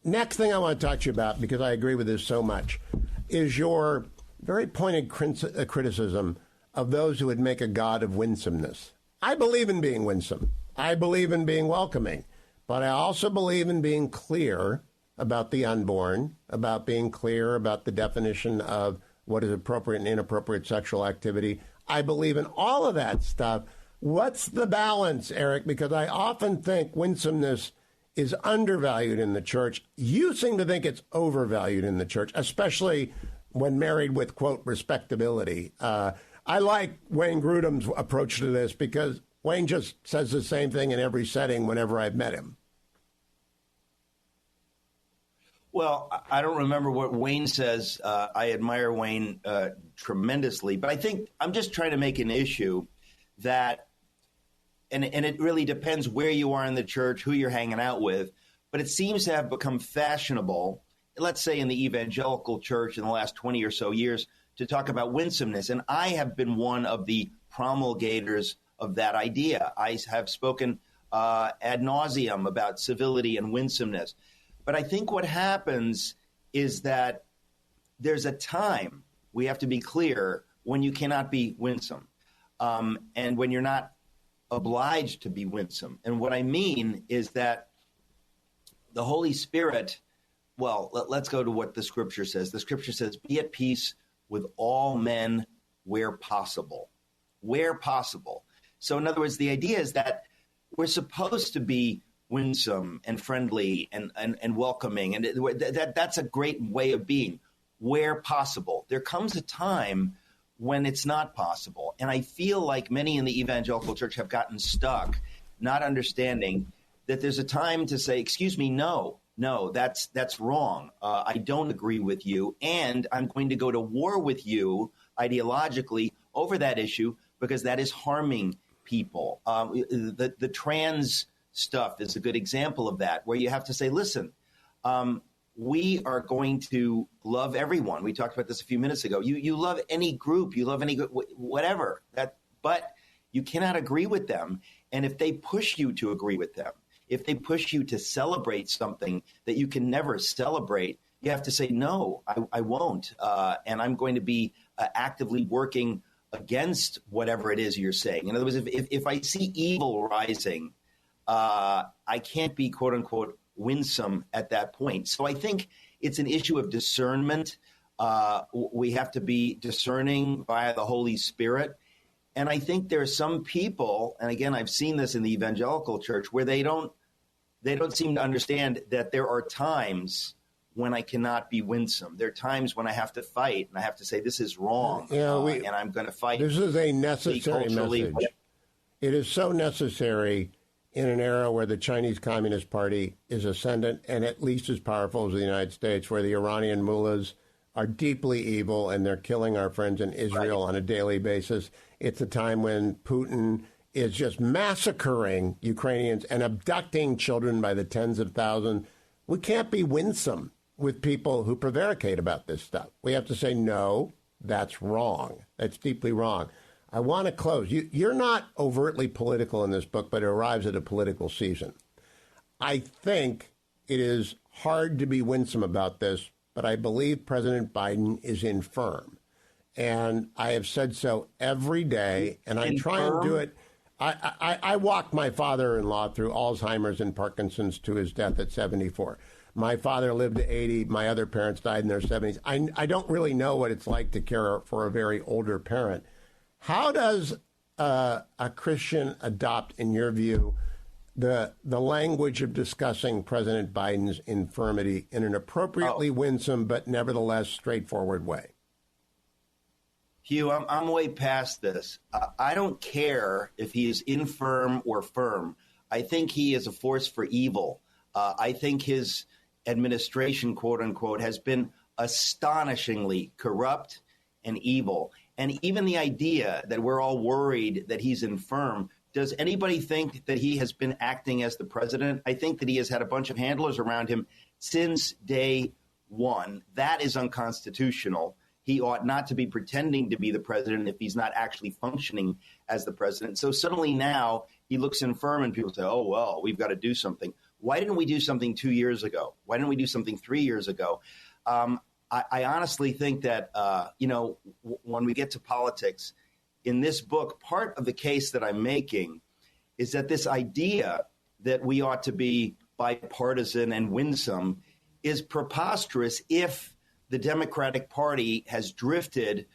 Next thing I want to talk to you about, because I agree with this so much, is your very pointed criticism of those who would make a god of winsomeness. I believe in being winsome. I believe in being welcoming. But I also believe in being clear about the unborn, about being clear about the definition of what is appropriate and inappropriate sexual activity. I believe in all of that stuff. What's the balance, Eric? Because I often think winsomeness is undervalued in the church. You seem to think it's overvalued in the church, especially when married with, quote, respectability. I like Wayne Grudem's approach to this, because Wayne just says the same thing in every setting whenever I've met him. Well, I don't remember what Wayne says. I admire Wayne tremendously, but I think I'm just trying to make an issue that, and it really depends where you are in the church, who you're hanging out with, but it seems to have become fashionable, let's say in the evangelical church in the last 20 or so years, to talk about winsomeness. And I have been one of the promulgators of that idea. I have spoken ad nauseum about civility and winsomeness. But I think what happens is that there's a time, we have to be clear, when you cannot be winsome, and when you're not obliged to be winsome. And what I mean is that the Holy Spirit, well, let's go to what the Scripture says. The Scripture says, be at peace with all men where possible. Where possible. So in other words, the idea is that we're supposed to be winsome and friendly and welcoming. And that's a great way of being where possible. There comes a time when it's not possible. And I feel like many in the evangelical church have gotten stuck, not understanding that there's a time to say, excuse me, no, that's wrong. I don't agree with you. And I'm going to go to war with you ideologically over that issue because that is harming people. The trans stuff is a good example of that, where you have to say, listen, we are going to love everyone. We talked about this a few minutes ago. You love any group, you love any whatever, but you cannot agree with them. And if they push you to agree with them, if they push you to celebrate something that you can never celebrate, you have to say, no, I won't. And I'm going to be actively working against whatever it is you're saying. In other words, if I see evil rising, I can't be, quote unquote, winsome at that point. So I think it's an issue of discernment. We have to be discerning via the Holy Spirit. And I think there are some people, and again, I've seen this in the evangelical church, where they don't seem to understand that there are times when I cannot be winsome. There are times when I have to fight, and I have to say, this is wrong, and I'm going to fight. This is a necessary message. It is so necessary in an era where the Chinese Communist Party is ascendant and at least as powerful as the United States, where the Iranian mullahs are deeply evil and they're killing our friends in Israel on a daily basis. It's a time when Putin is just massacring Ukrainians and abducting children by the tens of thousands. We can't be winsome with people who prevaricate about this stuff. We have to say, no, that's wrong. That's deeply wrong. I want to close. You're not overtly political in this book, but it arrives at a political season. I think it is hard to be winsome about this, but I believe President Biden is infirm. And I have said so every day, and I try and do it. I walked my father-in-law through Alzheimer's and Parkinson's to his death at 74. My father lived to 80. My other parents died in their 70s. I don't really know what it's like to care for a very older parent. How does a Christian adopt, in your view, the language of discussing President Biden's infirmity in an appropriately winsome but nevertheless straightforward way? Hugh, I'm way past this. I don't care if he is infirm or firm. I think he is a force for evil. I think his administration, quote unquote, has been astonishingly corrupt and evil. And even the idea that we're all worried that he's infirm, does anybody think that he has been acting as the president? I think that he has had a bunch of handlers around him since day one. That is unconstitutional. He ought not to be pretending to be the president if he's not actually functioning as the president. So suddenly now he looks infirm and people say, oh, well, we've got to do something. Why didn't we do something 2 years ago? Why didn't we do something 3 years ago? I honestly think that, when we get to politics, in this book, part of the case that I'm making is that this idea that we ought to be bipartisan and winsome is preposterous if the Democratic Party has drifted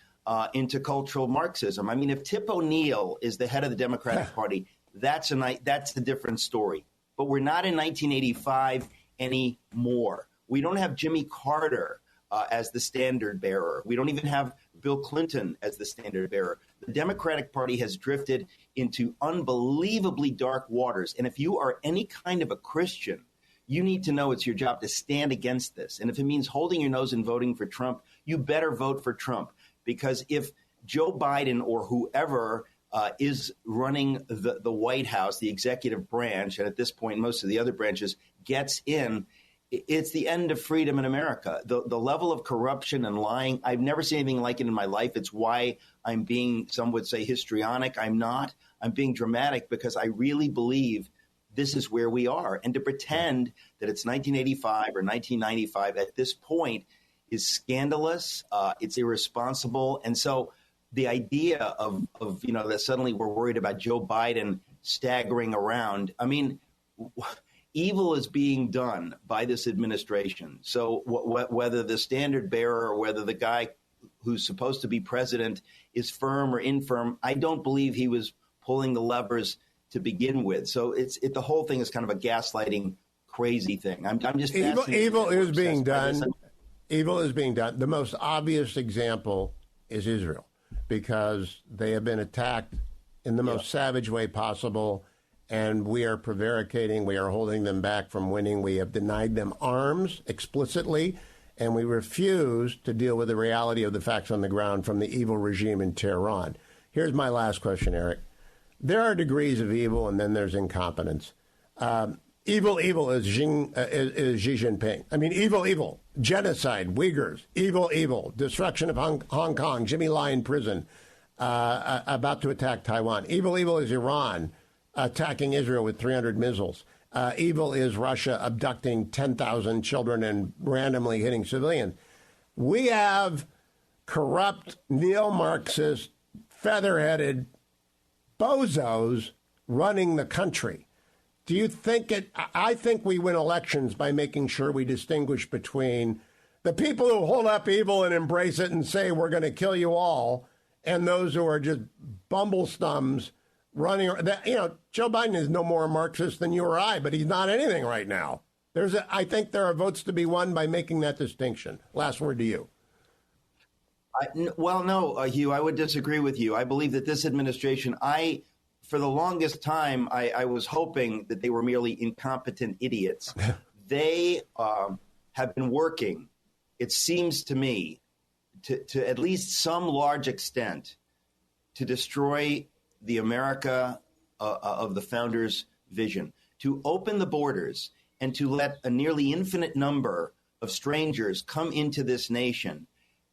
into cultural Marxism. I mean, if Tip O'Neill is the head of the Democratic Party, that's a different story. But we're not in 1985 anymore. We don't have Jimmy Carter as the standard bearer. We don't even have Bill Clinton as the standard bearer. The Democratic Party has drifted into unbelievably dark waters. And if you are any kind of a Christian, you need to know it's your job to stand against this. And if it means holding your nose and voting for Trump, you better vote for Trump. Because if Joe Biden or whoever is running the White House, the executive branch, and at this point most of the other branches, gets in, it's the end of freedom in America. The level of corruption and lying, I've never seen anything like it in my life. It's why I'm being, some would say, histrionic. I'm not. I'm being dramatic because I really believe this is where we are. And to pretend that it's 1985 or 1995 at this point is scandalous. It's irresponsible. And so the idea of that suddenly we're worried about Joe Biden staggering around, I mean, evil is being done by this administration. So whether the standard bearer or whether the guy who's supposed to be president is firm or infirm, I don't believe he was pulling the levers to begin with. So the whole thing is kind of a gaslighting, crazy thing. I'm just evil is being done. Evil is being done. The most obvious example is Israel, because they have been attacked in the most savage way possible, and we are prevaricating. We are holding them back from winning. We have denied them arms explicitly, and we refuse to deal with the reality of the facts on the ground from the evil regime in Tehran. Here's my last question, Eric. There are degrees of evil, and then there's incompetence. Evil is Xi Jinping. I mean, evil. Genocide, Uyghurs. Evil. Destruction of Hong Kong. Jimmy Lai in prison. About to attack Taiwan. Evil is Iran attacking Israel with 300 missiles. Evil is Russia abducting 10,000 children and randomly hitting civilians. We have corrupt, neo-Marxist, feather-headed bozos running the country. Do you think I think we win elections by making sure we distinguish between the people who hold up evil and embrace it and say we're going to kill you all, and those who are just bumblestums running. Joe Biden is no more a Marxist than you or I, but he's not anything right now. I think there are votes to be won by making that distinction. Last word to you. No, Hugh, I would disagree with you. I believe that this administration, for the longest time, I was hoping that they were merely incompetent idiots. They have been working, it seems to me, to at least some large extent, to destroy the America of the founders' vision, to open the borders and to let a nearly infinite number of strangers come into this nation.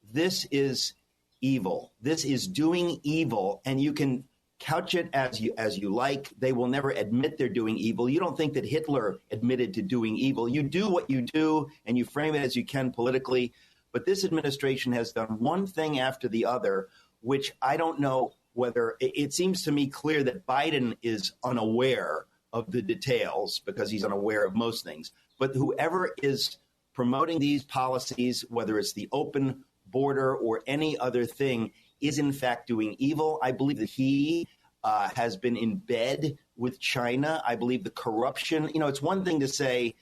This is evil. This is doing evil, and you can couch it as you like. They will never admit they're doing evil. You don't think that Hitler admitted to doing evil. You do what you do, and you frame it as you can politically. But this administration has done one thing after the other, which I don't know whether it seems to me clear that Biden is unaware of the details because he's unaware of most things. But whoever is promoting these policies, whether it's the open border or any other thing, is in fact doing evil. I believe that he has been in bed with China. I believe the corruption, it's one thing to say,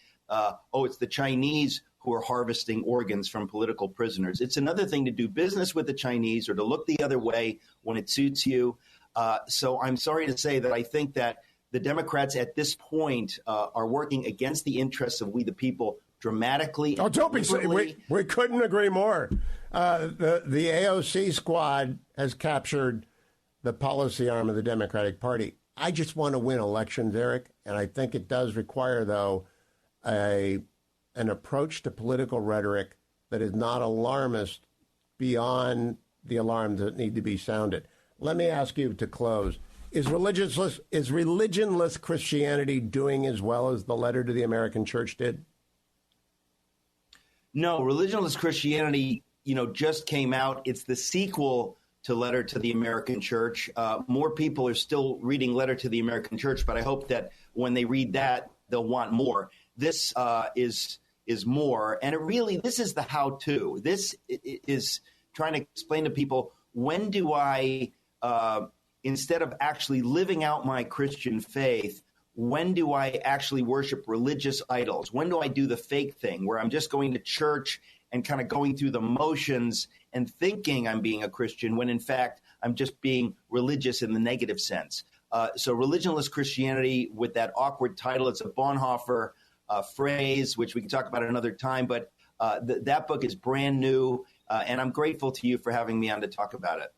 it's the Chinese who are harvesting organs from political prisoners. It's another thing to do business with the Chinese or to look the other way when it suits you. So I'm sorry to say that I think that the Democrats at this point are working against the interests of we the people dramatically. Oh, don't be silly. We couldn't agree more. The AOC squad has captured the policy arm of the Democratic Party. I just want to win elections, Eric, and I think it does require, though, an approach to political rhetoric that is not alarmist beyond the alarms that need to be sounded. Let me ask you to close. Is religionless Christianity doing as well as the letter to the American church did? No, religionless Christianity, just came out. It's the sequel to Letter to the American Church. More people are still reading Letter to the American Church, but I hope that when they read that, they'll want more. This is more, and this is the how-to. This is trying to explain to people, when do I, instead of actually living out my Christian faith, when do I actually worship religious idols? When do I do the fake thing where I'm just going to church and kind of going through the motions and thinking I'm being a Christian when in fact I'm just being religious in the negative sense? So religionless Christianity, with that awkward title, it's a Bonhoeffer phrase, which we can talk about another time, but that book is brand new, and I'm grateful to you for having me on to talk about it.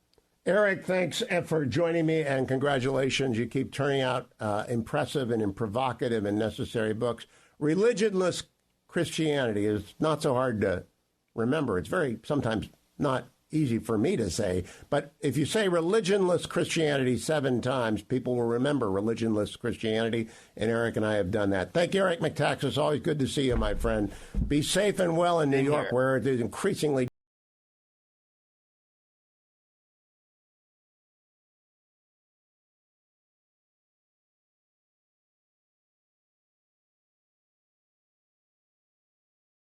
Eric, thanks for joining me, and congratulations. You keep turning out impressive and provocative and necessary books. Religionless Christianity is not so hard to remember. It's very sometimes not easy for me to say, but if you say religionless Christianity 7 times, people will remember religionless Christianity, and Eric and I have done that. Thank you, Eric McTaxis. Always good to see you, my friend. Be safe and well in New York, where it is increasingly